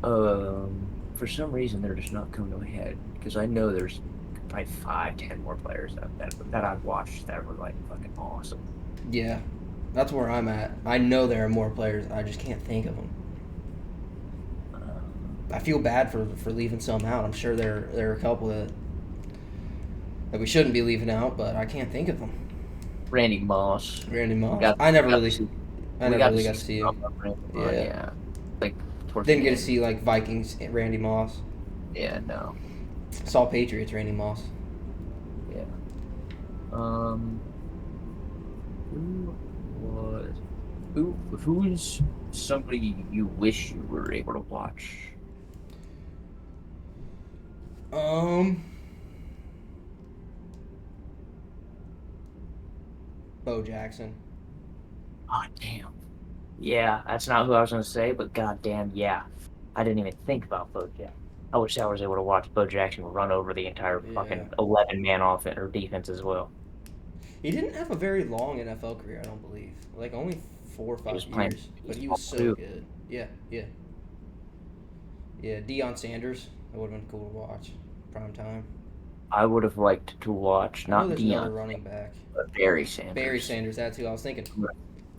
Speaker 1: For some reason they're just not coming to my head because I know there's probably 5, 10 more players that I've watched that were like fucking awesome.
Speaker 2: Yeah, that's where I'm at. I know there are more players. I just can't think of them. I feel bad for leaving some out. I'm sure there are a couple that we shouldn't be leaving out, but I can't think of them.
Speaker 1: Randy Moss.
Speaker 2: Randy Moss.
Speaker 1: got-
Speaker 2: I never
Speaker 1: we got
Speaker 2: really,
Speaker 1: to see-
Speaker 2: I never really got to see him.
Speaker 1: some of Randy Moss,
Speaker 2: Yeah.
Speaker 1: yeah. Like towards
Speaker 2: Didn't
Speaker 1: the
Speaker 2: get to
Speaker 1: end.
Speaker 2: see like Vikings Randy Moss.
Speaker 1: Yeah, no.
Speaker 2: Saw Patriots Randy Moss.
Speaker 1: Yeah. Who was Who's somebody you wish you were able to watch?
Speaker 2: Um, Bo Jackson.
Speaker 1: Oh, damn. Yeah, that's not who I was gonna say, but goddamn, yeah. I didn't even think about BoJack. I wish I was able to watch Bo Jackson run over the entire
Speaker 2: Yeah.
Speaker 1: fucking 11-man offense or defense as well.
Speaker 2: He didn't have a very long NFL career, I don't believe. Like only 4 or 5
Speaker 1: He was playing
Speaker 2: years, but he was
Speaker 1: baseball
Speaker 2: so
Speaker 1: too.
Speaker 2: good. Yeah, yeah, yeah. Deion Sanders. That would have been cool to watch. Prime time.
Speaker 1: I would have liked to watch
Speaker 2: I know
Speaker 1: not
Speaker 2: there's another
Speaker 1: Deion,
Speaker 2: running back.
Speaker 1: but Barry
Speaker 2: Barry
Speaker 1: Sanders.
Speaker 2: Sanders. That's who I was thinking.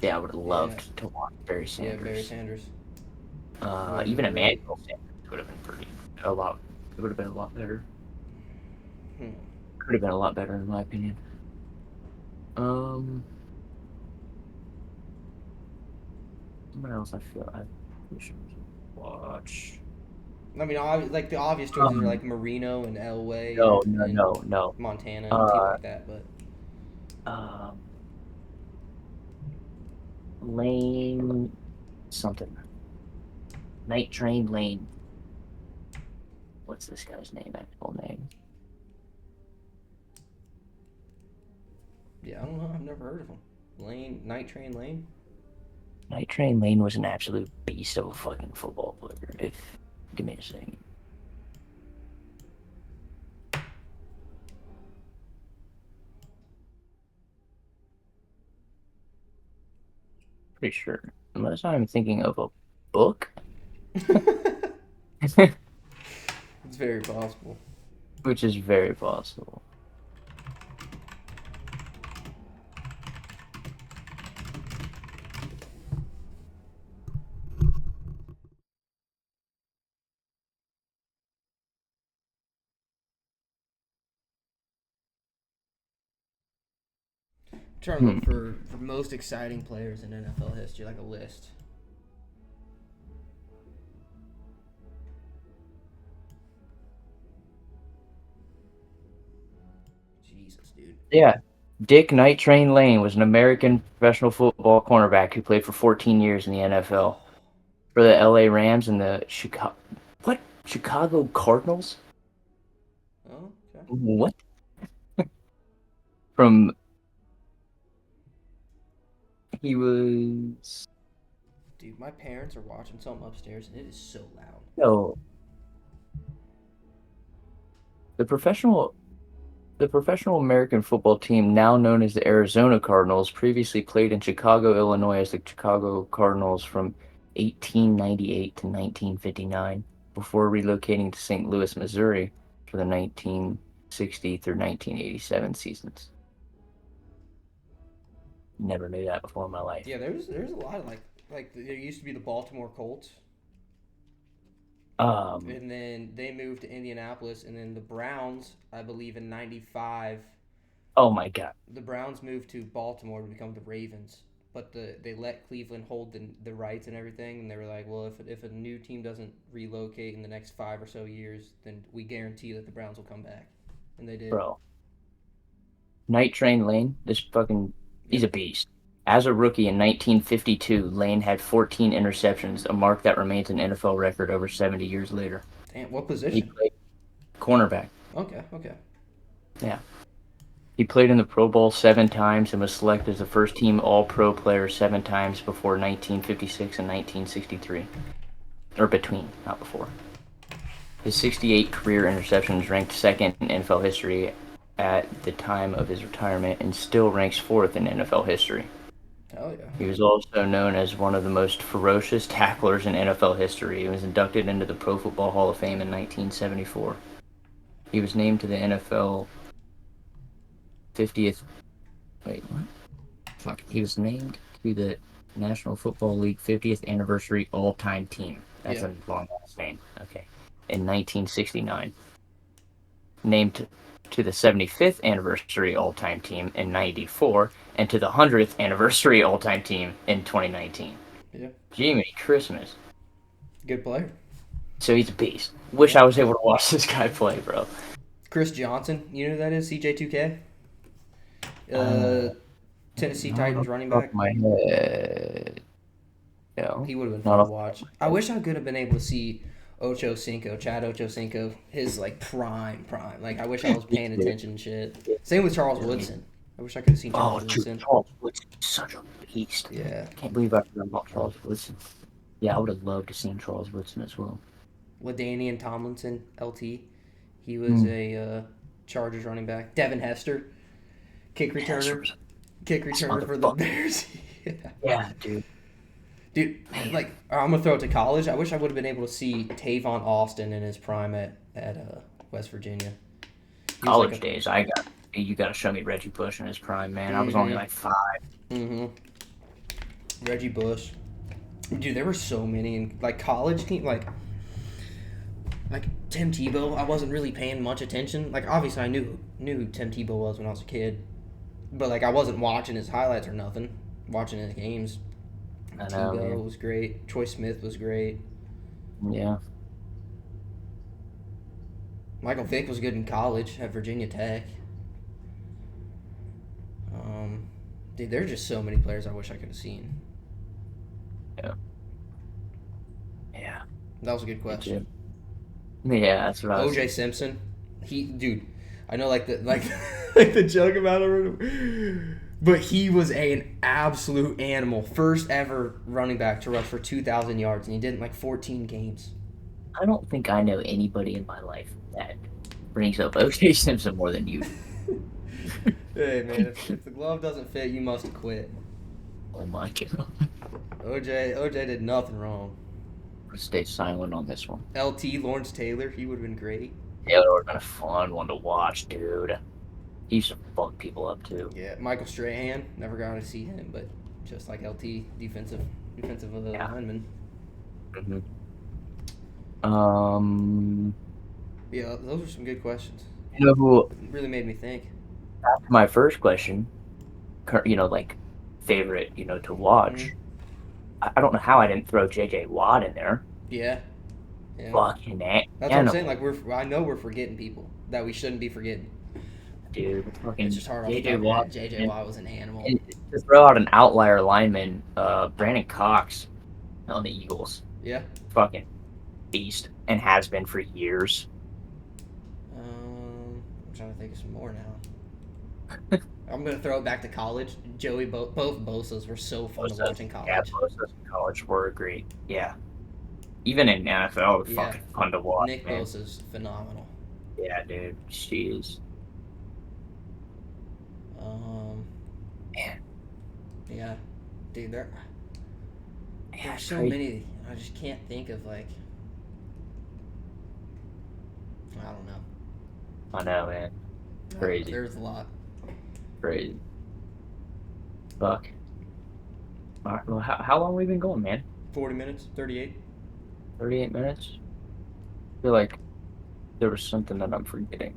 Speaker 1: Yeah, I would have
Speaker 2: Yeah,
Speaker 1: loved to watch Barry
Speaker 2: yeah. Barry
Speaker 1: Sanders.
Speaker 2: Sanders would have
Speaker 1: Even
Speaker 2: been great.
Speaker 1: Emmanuel Sanders would have been pretty a lot. It would have been a lot better.
Speaker 2: Hmm.
Speaker 1: Could have been a lot better in my opinion. Um, Someone else I feel I wish I was able to watch.
Speaker 2: I mean, like the obvious choices are
Speaker 1: Um,
Speaker 2: like Marino and Elway
Speaker 1: no,
Speaker 2: and,
Speaker 1: no,
Speaker 2: and
Speaker 1: no, no.
Speaker 2: Montana and teams
Speaker 1: Uh,
Speaker 2: like that. But
Speaker 1: um, Lane something. Night Train Lane. What's this guy's name? Actual name?
Speaker 2: yeah, I don't know. I've never heard of him. Night Train Lane.
Speaker 1: Night Train Lane was an absolute beast of a fucking football player. If give me a second. Pretty sure. Unless I'm thinking of a book,
Speaker 2: It's very possible.
Speaker 1: which is very possible.
Speaker 2: I'm trying to
Speaker 1: Hmm.
Speaker 2: look for most exciting players in NFL history, like a list. Jesus, dude.
Speaker 1: Yeah. Dick Night Train Lane was an American professional football cornerback who played for 14 years in the NFL for the LA Rams and the Chicago Cardinals?
Speaker 2: Oh, okay.
Speaker 1: What? From he was
Speaker 2: Dude, my parents are watching something upstairs, and it is so loud.
Speaker 1: no the professional the professional American football team now known as the Arizona Cardinals previously played in Chicago, Illinois as the Chicago Cardinals from 1898 to 1959 before relocating to St. Louis, Missouri for the 1960 through 1987 seasons. Never knew that before in my life.
Speaker 2: Yeah, there's a lot of like there used to be the Baltimore Colts,
Speaker 1: Um,
Speaker 2: and then they moved to Indianapolis, and then the Browns, I believe in '95,
Speaker 1: oh my God,
Speaker 2: the Browns moved to Baltimore to become the Ravens. But they let Cleveland hold the rights and everything, and they were like, well, if a new team doesn't relocate in the next 5 or so years, then we guarantee that the Browns will come back, and they did.
Speaker 1: bro. Night Train Lane, this fucking, he's
Speaker 2: Yep.
Speaker 1: a beast. As a rookie in 1952, Lane had 14 interceptions, a mark that remains an NFL record over 70 years later.
Speaker 2: Damn, what
Speaker 1: He
Speaker 2: position?
Speaker 1: played cornerback.
Speaker 2: Okay, okay.
Speaker 1: Yeah. He played in the Pro Bowl 7 times and was selected as a first team All Pro player 7 times before 1956 and 1963. Or between, not before. His 68 career interceptions ranked second in NFL history at the time of his retirement and still ranks fourth in NFL history.
Speaker 2: Hell yeah.
Speaker 1: He was also known as one of the most ferocious tacklers in NFL history. He was inducted into the Pro Football Hall of Fame in 1974. He was named to the NFL 50th. Wait, what? Fuck. He was named to the National Football League 50th Anniversary All-Time Team. That's
Speaker 2: Yeah.
Speaker 1: a long ass name. Okay. In 1969. Named to the 75th Anniversary All-Time Team in 94 and to the 100th Anniversary All-Time Team in 2019.
Speaker 2: Yeah.
Speaker 1: Jiminy Christmas.
Speaker 2: Good player.
Speaker 1: So he's a beast. Wish
Speaker 2: Yeah.
Speaker 1: I was able to watch this guy play, bro.
Speaker 2: Chris Johnson, you know who that is? CJ2K?
Speaker 1: Uh,
Speaker 2: Tennessee
Speaker 1: Not
Speaker 2: Titans
Speaker 1: off
Speaker 2: running
Speaker 1: the top of
Speaker 2: back.
Speaker 1: my head. Yeah,
Speaker 2: He would have been
Speaker 1: not
Speaker 2: fun to
Speaker 1: off.
Speaker 2: watch. I wish I could have been able to see Chad Ochocinco, his like prime. Like I wish I was paying attention and shit. Same with Charles Woodson. I wish I could have seen
Speaker 1: Oh,
Speaker 2: Charles
Speaker 1: dude,
Speaker 2: Woodson.
Speaker 1: Charles Woodson is such a beast.
Speaker 2: Yeah.
Speaker 1: Can't believe I forgot about Charles Woodson. Yeah, I would have loved to seen Charles Woodson as well.
Speaker 2: LaDainian Tomlinson, LT. He was
Speaker 1: Mm.
Speaker 2: a Chargers running back. Devin Hester, kick
Speaker 1: Hester
Speaker 2: returner.
Speaker 1: was a
Speaker 2: Kick
Speaker 1: best
Speaker 2: returner for the
Speaker 1: motherfucker.
Speaker 2: Bears. Yeah.
Speaker 1: Yeah, dude.
Speaker 2: Dude,
Speaker 1: Man,
Speaker 2: like I'm gonna throw it to college. I wish I would have been able to see Tavon Austin in his prime at West Virginia. He was like
Speaker 1: college
Speaker 2: a
Speaker 1: days, you got to show me Reggie Bush in his prime, man. I was only
Speaker 2: mm-hmm
Speaker 1: like 5.
Speaker 2: mm-hmm Reggie Bush. Dude, there were so many in like college team like Tim Tebow. I wasn't really paying much attention. Like obviously I knew who Tim Tebow was when I was a kid, but like I wasn't watching his highlights or nothing. Watching his games.
Speaker 1: I know,
Speaker 2: Tebow
Speaker 1: man.
Speaker 2: was great. Troy Smith was great.
Speaker 1: Yeah.
Speaker 2: Michael Vick was good in college at Virginia Tech. Um, Dude, there are just so many players I wish I could have seen.
Speaker 1: Yeah. Yeah.
Speaker 2: That was a good
Speaker 1: Me
Speaker 2: question.
Speaker 1: too. Yeah, that's what I was
Speaker 2: OJ
Speaker 1: thinking.
Speaker 2: Simpson, dude, I know like the like the joke about him, but he was an absolute animal. First ever running back to rush for 2,000 yards, and he did it in like 14 games.
Speaker 1: I don't think I know anybody in my life that brings up O.J. Simpson more than you do.
Speaker 2: Hey man, if the glove doesn't fit, you must quit.
Speaker 1: Oh my god.
Speaker 2: OJ did nothing wrong.
Speaker 1: Let's stay silent on this one.
Speaker 2: LT Lawrence Taylor, he would have been great.
Speaker 1: Yeah, it would have been a fun one to watch, dude. He used to fuck people up too.
Speaker 2: Yeah, Michael Strahan, never got to see him, but just like LT, defensive
Speaker 1: Yeah.
Speaker 2: lineman.
Speaker 1: hmm Um,
Speaker 2: Yeah, those are some good questions.
Speaker 1: you know who?
Speaker 2: Really made me think.
Speaker 1: After my first question, like favorite, to
Speaker 2: Mm,
Speaker 1: watch. I don't know how I didn't throw J.J. Watt in there.
Speaker 2: yeah, yeah.
Speaker 1: Fucking
Speaker 2: That's what I'm saying.
Speaker 1: animal,
Speaker 2: Like I know we're forgetting people that we shouldn't be forgetting.
Speaker 1: dude.
Speaker 2: It's
Speaker 1: Fucking
Speaker 2: just hard off the top
Speaker 1: J.J.
Speaker 2: of your
Speaker 1: Watt.
Speaker 2: head. JJ
Speaker 1: And,
Speaker 2: Watt was an animal.
Speaker 1: and to throw out an outlier lineman, Brandon Cox on the Eagles.
Speaker 2: Yeah.
Speaker 1: Fucking beast and has been for years.
Speaker 2: I'm trying to think of some more now. I'm gonna throw it back to college. Both Bosa's were so fun to watch in
Speaker 1: Yeah,
Speaker 2: college.
Speaker 1: both of those in college were great. Yeah. Even in NFL, it's
Speaker 2: Yeah,
Speaker 1: fucking fun to watch,
Speaker 2: Nick
Speaker 1: man.
Speaker 2: Bosa's phenomenal.
Speaker 1: Yeah, dude. She is.
Speaker 2: Um,
Speaker 1: Man,
Speaker 2: yeah, dude,
Speaker 1: yeah,
Speaker 2: there's
Speaker 1: it's
Speaker 2: so
Speaker 1: crazy.
Speaker 2: many. I just can't think of like I don't know.
Speaker 1: I know, man. Crazy.
Speaker 2: There's a lot.
Speaker 1: Crazy. Fuck. All right, well, how long have we been going, man?
Speaker 2: 40 minutes, 38.
Speaker 1: 38 minutes? I feel like there was something that I'm forgetting.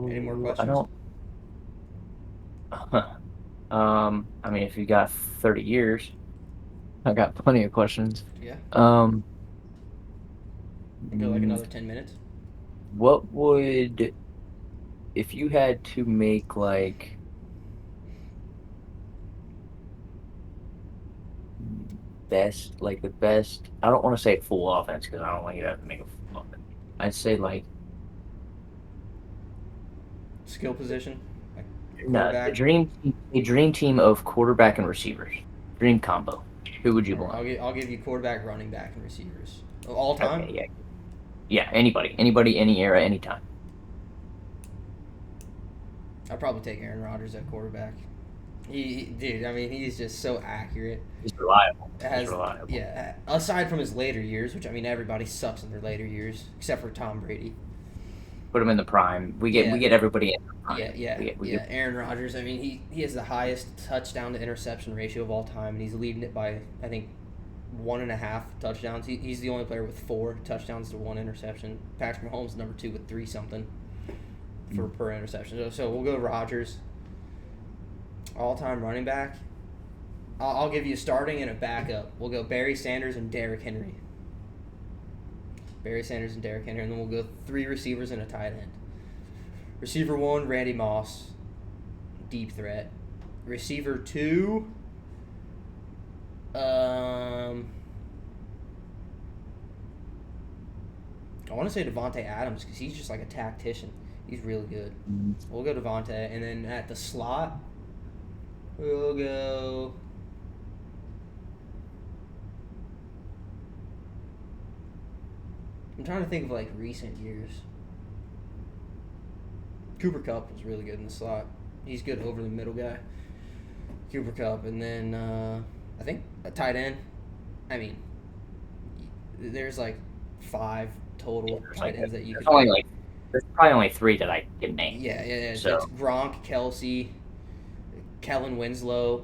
Speaker 2: Any more
Speaker 1: Ooh, I
Speaker 2: questions?
Speaker 1: don't. I mean, if you got 30 years, I got plenty of questions.
Speaker 2: Yeah,
Speaker 1: Um,
Speaker 2: we go like
Speaker 1: mm,
Speaker 2: another 10 minutes.
Speaker 1: what would, if you had to make like like the best, I don't want to say full offense because I don't want you to have to make a full offense. I'd say like,
Speaker 2: Skill position, like
Speaker 1: no,
Speaker 2: quarterback.
Speaker 1: a dream team of quarterback and receivers. Dream combo. Who would you
Speaker 2: All right,
Speaker 1: want?
Speaker 2: I'll give you quarterback, running back, and receivers. All time.
Speaker 1: Okay, yeah. Yeah, anybody, any era, anytime.
Speaker 2: I'd probably take Aaron Rodgers at quarterback. Dude, I mean, he's just so accurate.
Speaker 1: He's reliable. He's
Speaker 2: Has
Speaker 1: reliable.
Speaker 2: Yeah. Aside from his later years, which I mean, everybody sucks in their later years except for Tom Brady.
Speaker 1: Put him in the prime. We
Speaker 2: Yeah,
Speaker 1: get everybody in the prime. We get
Speaker 2: Aaron Rodgers. I mean, he has the highest touchdown to interception ratio of all time, and he's leading it by I think 1.5 touchdowns. He's the only player with 4 touchdowns to 1 interception. Patrick Mahomes is number 2 with 3 something for per interception. So we'll go Rodgers. All time running back. I'll give you a starting and a backup. We'll go Barry Sanders and Derrick Henry. Barry Sanders and Derrick Henry, and then we'll go 3 receivers and a tight end. Receiver 1, Randy Moss, deep threat. Receiver two. Um, I want to say Devonte Adams because he's just like a tactician. He's really good.
Speaker 1: Mm,
Speaker 2: We'll go Devonte, and then at the slot, we'll go. I'm trying to think of like recent years. Cooper Cup was really good in the slot. He's good over the middle guy. Cooper Cup, and then I think a tight end. I mean, there's like five
Speaker 1: yeah,
Speaker 2: total tight ends that you
Speaker 1: there's
Speaker 2: could
Speaker 1: only
Speaker 2: pick.
Speaker 1: like there's probably only three that I can name.
Speaker 2: Yeah. It's
Speaker 1: So
Speaker 2: Gronk, Kelsey, Kellen Winslow,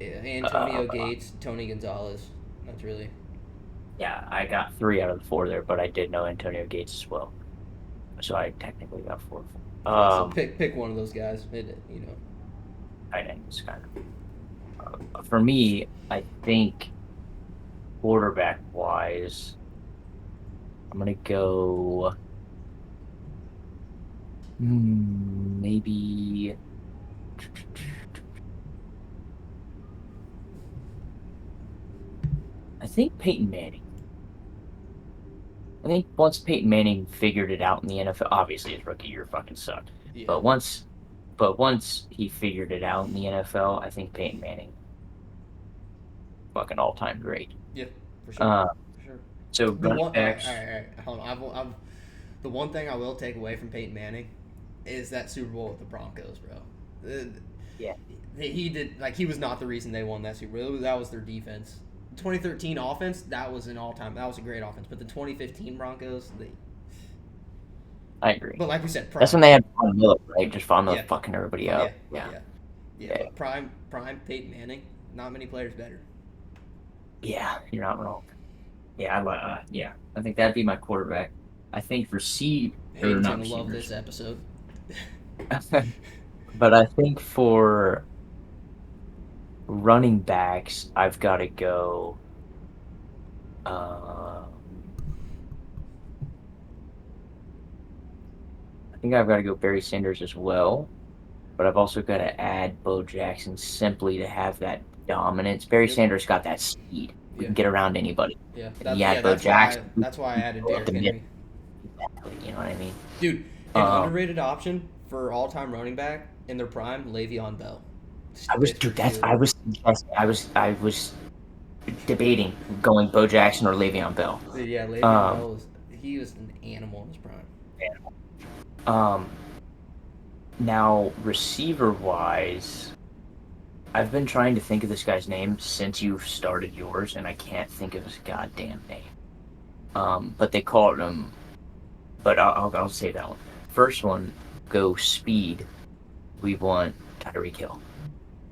Speaker 1: uh,
Speaker 2: Antonio Gates, Tony Gonzalez. That's really
Speaker 1: yeah, I got three out of the four there, but I did know Antonio Gates as well. So I technically got four.
Speaker 2: yeah. So pick one of those guys.
Speaker 1: Tight end is kind of for me. I think quarterback wise, I'm gonna go maybe. I think Peyton Manning. I think once Peyton Manning figured it out in the NFL, obviously his rookie year fucking sucked.
Speaker 2: Yeah.
Speaker 1: But once, but once he figured it out in the NFL, I think Peyton Manning fucking all time great.
Speaker 2: Yeah, for sure.
Speaker 1: Uh,
Speaker 2: For sure.
Speaker 1: so
Speaker 2: The
Speaker 1: running
Speaker 2: one,
Speaker 1: backs,
Speaker 2: all right. Hold on. The one thing I will take away from Peyton Manning is that Super Bowl with the Broncos, bro.
Speaker 1: yeah,
Speaker 2: He did like he was not the reason they won that Super Bowl. That was their defense. 2013 offense, that was an all-time. That was a great offense. But the 2015 Broncos,
Speaker 1: I agree.
Speaker 2: but like we said,
Speaker 1: That's
Speaker 2: prime.
Speaker 1: when they had Von Miller, right? Just Von Miller
Speaker 2: Yeah,
Speaker 1: fucking everybody
Speaker 2: yeah,
Speaker 1: up. Yeah,
Speaker 2: yeah, yeah.
Speaker 1: yeah,
Speaker 2: But prime Peyton Manning, not many players better.
Speaker 1: yeah. You're not wrong. Yeah, yeah. I think that'd be my quarterback. I think receive or
Speaker 2: Hayden's
Speaker 1: not
Speaker 2: gonna love
Speaker 1: receivers,
Speaker 2: this episode.
Speaker 1: but I think for running backs, I've got to go. Uh, I think I've got to go Barry Sanders as well, but I've also got to add Bo Jackson simply to have that dominance. Barry
Speaker 2: Yep.
Speaker 1: Sanders got that speed. We
Speaker 2: Yeah.
Speaker 1: can get around anybody.
Speaker 2: Yeah.
Speaker 1: And you add Bo Jackson, we
Speaker 2: That's why I
Speaker 1: can
Speaker 2: added
Speaker 1: go up
Speaker 2: Derrick
Speaker 1: the middle.
Speaker 2: Henry.
Speaker 1: Exactly. You know what I mean?
Speaker 2: Dude, an
Speaker 1: Um,
Speaker 2: underrated option for all-time running back in their prime, Le'Veon Bell. It's
Speaker 1: dude.
Speaker 2: really good.
Speaker 1: I was debating going Bo Jackson or Le'Veon Bell.
Speaker 2: Dude, yeah, Le'Veon
Speaker 1: Um,
Speaker 2: Bell was an animal in his prime.
Speaker 1: um, now receiver wise, I've been trying to think of this guy's name since you started yours, and I can't think of his goddamn name. But they called him. But I'll say that one. First one, go speed. We want Tyreek Hill.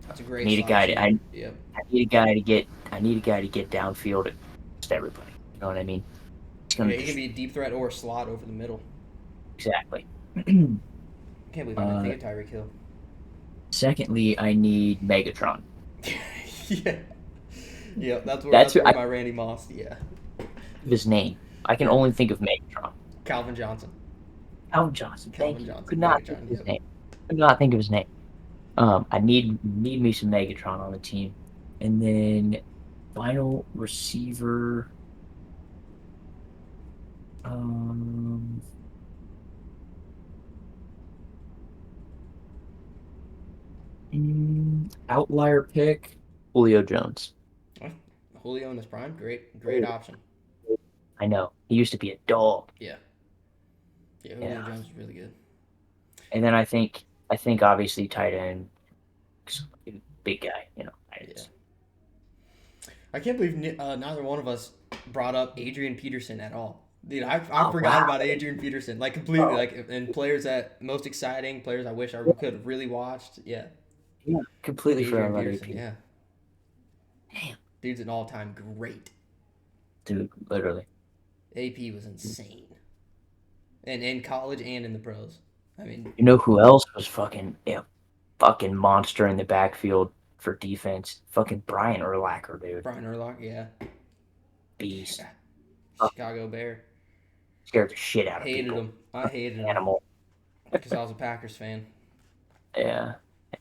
Speaker 2: It's a
Speaker 1: I
Speaker 2: great
Speaker 1: need a
Speaker 2: slot
Speaker 1: guy to.
Speaker 2: receiver. Yep.
Speaker 1: I need a guy to get. I need a guy to get downfield at just everybody. You know what I mean? He's gonna
Speaker 2: Yeah, he can
Speaker 1: just
Speaker 2: be a deep threat or a slot over the middle.
Speaker 1: exactly.
Speaker 2: I can't believe I didn't
Speaker 1: uh,
Speaker 2: think of Tyreek Hill.
Speaker 1: secondly, I need Megatron.
Speaker 2: Yeah. Yeah,
Speaker 1: That's
Speaker 2: that's
Speaker 1: who
Speaker 2: where
Speaker 1: I
Speaker 2: my Randy Moss. Yeah.
Speaker 1: his name. I can
Speaker 2: Yeah.
Speaker 1: only think of Megatron.
Speaker 2: Calvin Johnson.
Speaker 1: Calvin Johnson. Thank
Speaker 2: Calvin
Speaker 1: you.
Speaker 2: Johnson.
Speaker 1: Could not think of
Speaker 2: Megatron.
Speaker 1: his
Speaker 2: Yep.
Speaker 1: name. Could not think of his name. I need me some Megatron on the team, and then final receiver. Um, outlier pick Julio Jones.
Speaker 2: Well, Julio in his prime. Great
Speaker 1: Oh,
Speaker 2: option.
Speaker 1: I know he used to be a dog.
Speaker 2: Yeah. Yeah, Julio
Speaker 1: Yeah,
Speaker 2: Jones is really good.
Speaker 1: and then I think obviously tight end, big guy. You know, tight
Speaker 2: Yeah.
Speaker 1: ends.
Speaker 2: I can't believe neither one of us brought up Adrian Peterson at all. Dude, I
Speaker 1: Oh
Speaker 2: forgot
Speaker 1: wow!
Speaker 2: about Adrian Peterson like completely.
Speaker 1: Oh
Speaker 2: Like and players that most exciting players I wish I could have really watched. Yeah,
Speaker 1: yeah, completely forgot
Speaker 2: Adrian
Speaker 1: about
Speaker 2: Peterson.
Speaker 1: AP.
Speaker 2: Yeah,
Speaker 1: Damn,
Speaker 2: dude's an all time great.
Speaker 1: dude, literally.
Speaker 2: AP was insane, and in college and in the pros. I mean,
Speaker 1: You know who else was fucking monster in the backfield for defense? Fucking Brian Urlacher, dude.
Speaker 2: Brian Urlacher. Yeah,
Speaker 1: Beast.
Speaker 2: yeah.
Speaker 1: Uh,
Speaker 2: Chicago Bear.
Speaker 1: scared the shit out of
Speaker 2: Hated
Speaker 1: people.
Speaker 2: him. I hated him
Speaker 1: Animal.
Speaker 2: because I was a Packers fan.
Speaker 1: Yeah.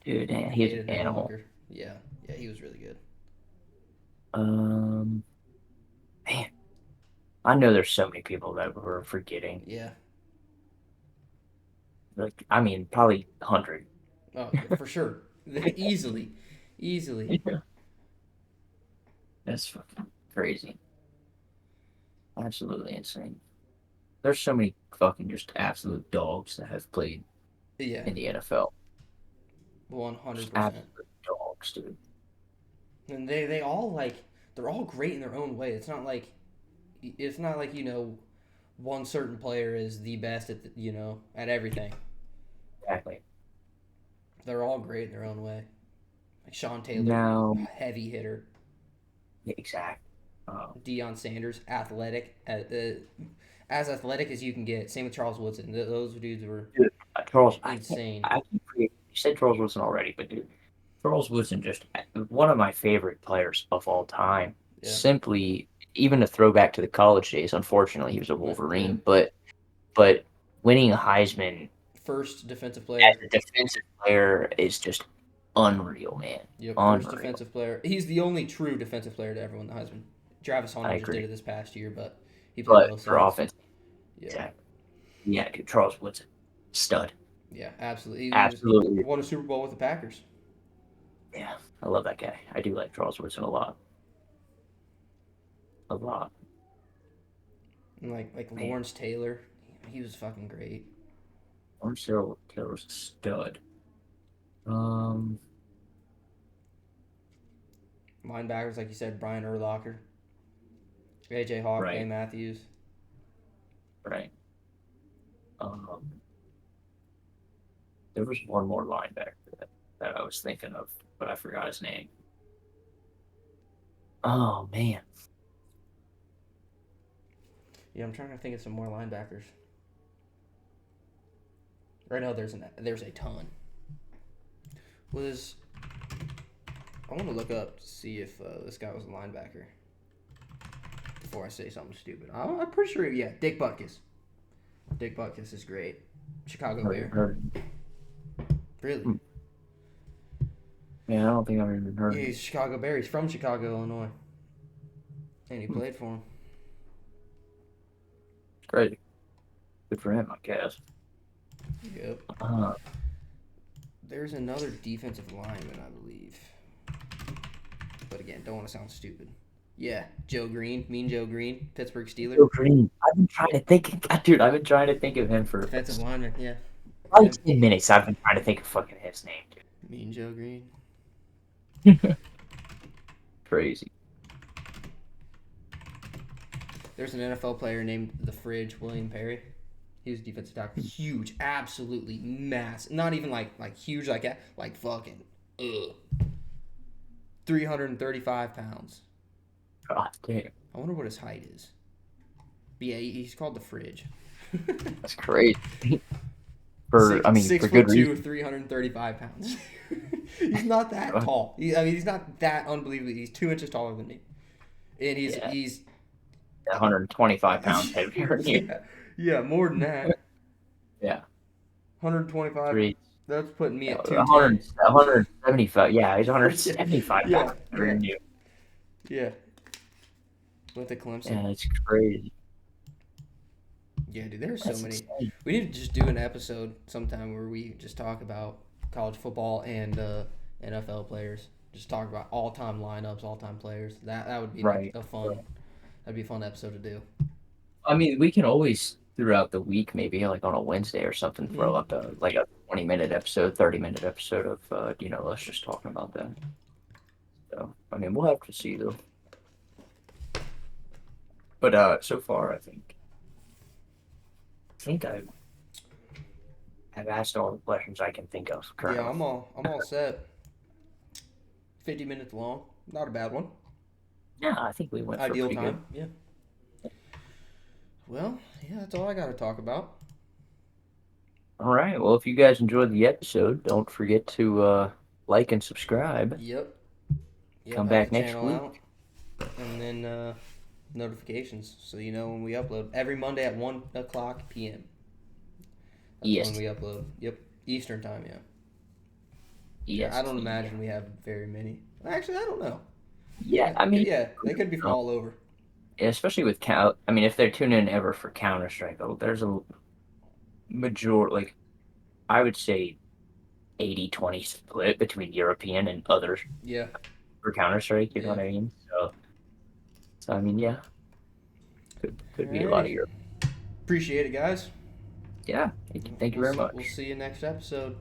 Speaker 1: Dude,
Speaker 2: I
Speaker 1: man, he was an
Speaker 2: hated Herschel
Speaker 1: animal.
Speaker 2: Walker. Yeah, yeah, he was really good.
Speaker 1: Um, man, I know there's so many people that we're forgetting.
Speaker 2: Yeah.
Speaker 1: Like, I mean, probably 100.
Speaker 2: Oh, yeah, for sure. Easily, easily.
Speaker 1: Yeah. That's fucking crazy. Absolutely insane. There's so many fucking just absolute dogs that have played
Speaker 2: Yeah,
Speaker 1: in the NFL.
Speaker 2: one hundred
Speaker 1: Just
Speaker 2: percent.
Speaker 1: absolute dogs, dude.
Speaker 2: And they all they're all great in their own way. It's not like one certain player is the best at at everything.
Speaker 1: Exactly.
Speaker 2: They're all great in their own way. Like Sean Taylor,
Speaker 1: Now,
Speaker 2: heavy hitter.
Speaker 1: yeah, exactly. Um,
Speaker 2: Deion Sanders, athletic, as athletic as you can get. Same with Charles Woodson. Those dudes were
Speaker 1: dude, Charles,
Speaker 2: insane.
Speaker 1: I keep forgetting. You said Charles Woodson already, but dude, Charles Woodson just one of my favorite players of all time.
Speaker 2: Yeah,
Speaker 1: Simply, even a throwback to the college days. Unfortunately, he was a
Speaker 2: yeah.
Speaker 1: Wolverine, but winning a Heisman
Speaker 2: First defensive
Speaker 1: as
Speaker 2: player.
Speaker 1: a defensive player is just unreal, man.
Speaker 2: Yep, first
Speaker 1: Unreal.
Speaker 2: defensive player. He's the only true defensive player to ever win the Heisman. Travis
Speaker 1: I
Speaker 2: Hunter just did
Speaker 1: agree.
Speaker 2: it this past year, but he played
Speaker 1: But
Speaker 2: both
Speaker 1: for
Speaker 2: sides.
Speaker 1: offense,
Speaker 2: Yep.
Speaker 1: exactly. Yeah, dude, Charles Woodson, stud.
Speaker 2: Yeah, absolutely. He was
Speaker 1: Absolutely.
Speaker 2: won a Super Bowl with the Packers.
Speaker 1: Yeah, I love that guy. I do like Charles Woodson a lot. A lot.
Speaker 2: And like
Speaker 1: Man,
Speaker 2: Lawrence Taylor, he was fucking great.
Speaker 1: Lawrence Taylor's a stud. Um,
Speaker 2: Linebackers, like you said, Brian Urlacher, AJ Hawk, Clay
Speaker 1: right,
Speaker 2: Matthews.
Speaker 1: right. Um, there was one more linebacker that I was thinking of, but I forgot his name. Oh man,
Speaker 2: Yeah, I'm trying to think of some more linebackers. Right now, there's a ton. Was I want to look up to see if this guy was a linebacker before I say something stupid. I'm pretty sure, yeah, Dick Butkus. Dick Butkus is great. Chicago Bear.
Speaker 1: heard.
Speaker 2: Really?
Speaker 1: Man, I don't think I've even heard
Speaker 2: Yeah,
Speaker 1: of him.
Speaker 2: he's a Chicago Bear. He's from Chicago, Illinois. And he
Speaker 1: Hmm,
Speaker 2: played for him.
Speaker 1: Crazy. Good for him, I guess.
Speaker 2: Yep.
Speaker 1: Uh,
Speaker 2: There's another defensive lineman, I believe. But again, don't want to sound stupid. Yeah, Joe Green, Mean Joe Green, Pittsburgh Steeler.
Speaker 1: Joe Green. I've been trying to think, dude. I've been trying to think of him for
Speaker 2: Defensive lineman, yeah.
Speaker 1: probably
Speaker 2: Him.
Speaker 1: 10 minutes. I've been trying to think of fucking his name,
Speaker 2: Mean Joe Green.
Speaker 1: dude. Crazy.
Speaker 2: There's an NFL player named the Fridge, William Perry. He was defensive tackle. Huge, absolutely massive. Not even like huge like that. Like fucking, 335 pounds.
Speaker 1: God damn,
Speaker 2: I wonder what his height is. But yeah, he's called the Fridge.
Speaker 1: that's crazy. For
Speaker 2: Six
Speaker 1: I mean,
Speaker 2: six
Speaker 1: for
Speaker 2: foot
Speaker 1: good
Speaker 2: two,
Speaker 1: reason.
Speaker 2: 335 pounds. He's not that tall. He's not that unbelievably. He's 2 inches taller than me, and he's
Speaker 1: Yeah,
Speaker 2: he's
Speaker 1: 125 pounds heavier than you.
Speaker 2: yeah, yeah, more than that.
Speaker 1: Yeah,
Speaker 2: 125.
Speaker 1: three,
Speaker 2: That's putting me at 210.
Speaker 1: 100, 175. Yeah, he's
Speaker 2: Yeah,
Speaker 1: 175
Speaker 2: yeah,
Speaker 1: pounds heavier
Speaker 2: yeah,
Speaker 1: than you.
Speaker 2: yeah. Went to Clemson.
Speaker 1: Yeah, that's crazy.
Speaker 2: Yeah, dude, there's so
Speaker 1: That's
Speaker 2: many.
Speaker 1: insane.
Speaker 2: We need to just do an episode sometime where we just talk about college football and NFL players. Just talk about all time lineups, all time players. That would be
Speaker 1: Right.
Speaker 2: a fun. That'd be a fun episode to do.
Speaker 1: I mean, we can always throughout the week, maybe like on a Wednesday or something, throw
Speaker 2: Mm-hmm.
Speaker 1: up a 20-minute episode, 30-minute episode of us just talking about that. So I mean, we'll have to see though. But so far, I think I've asked all the questions I can think of
Speaker 2: Yeah,
Speaker 1: currently.
Speaker 2: I'm all set. 50 minutes long. Not a bad one.
Speaker 1: Yeah, I think we went for
Speaker 2: Ideal
Speaker 1: pretty good.
Speaker 2: time. Yeah. Well, yeah, that's all I got to talk about.
Speaker 1: All right. Well, if you guys enjoyed the episode, don't forget to like and subscribe.
Speaker 2: Yep. Yep.
Speaker 1: Come
Speaker 2: Help the
Speaker 1: back next
Speaker 2: channel
Speaker 1: week.
Speaker 2: out, and then notifications so you know when we upload every Monday at 1 o'clock p.m. That's when
Speaker 1: Yes.
Speaker 2: we upload. Yep. Eastern time. Yeah. Yeah, I don't
Speaker 1: EST.
Speaker 2: imagine we have very many. Actually, I don't know.
Speaker 1: Yeah, I mean,
Speaker 2: Yeah, they could be from all over.
Speaker 1: especially with I mean, if they're tuning in ever for Counter-Strike, there's a like I would say 80-20 split between European and others
Speaker 2: Yeah,
Speaker 1: for Counter-Strike, you know
Speaker 2: yeah.
Speaker 1: what I mean? So I mean, yeah, could be a lot
Speaker 2: Alrighty.
Speaker 1: of Europe.
Speaker 2: Appreciate it, guys.
Speaker 1: Yeah, thank you very
Speaker 2: We'll
Speaker 1: much.
Speaker 2: see you next episode.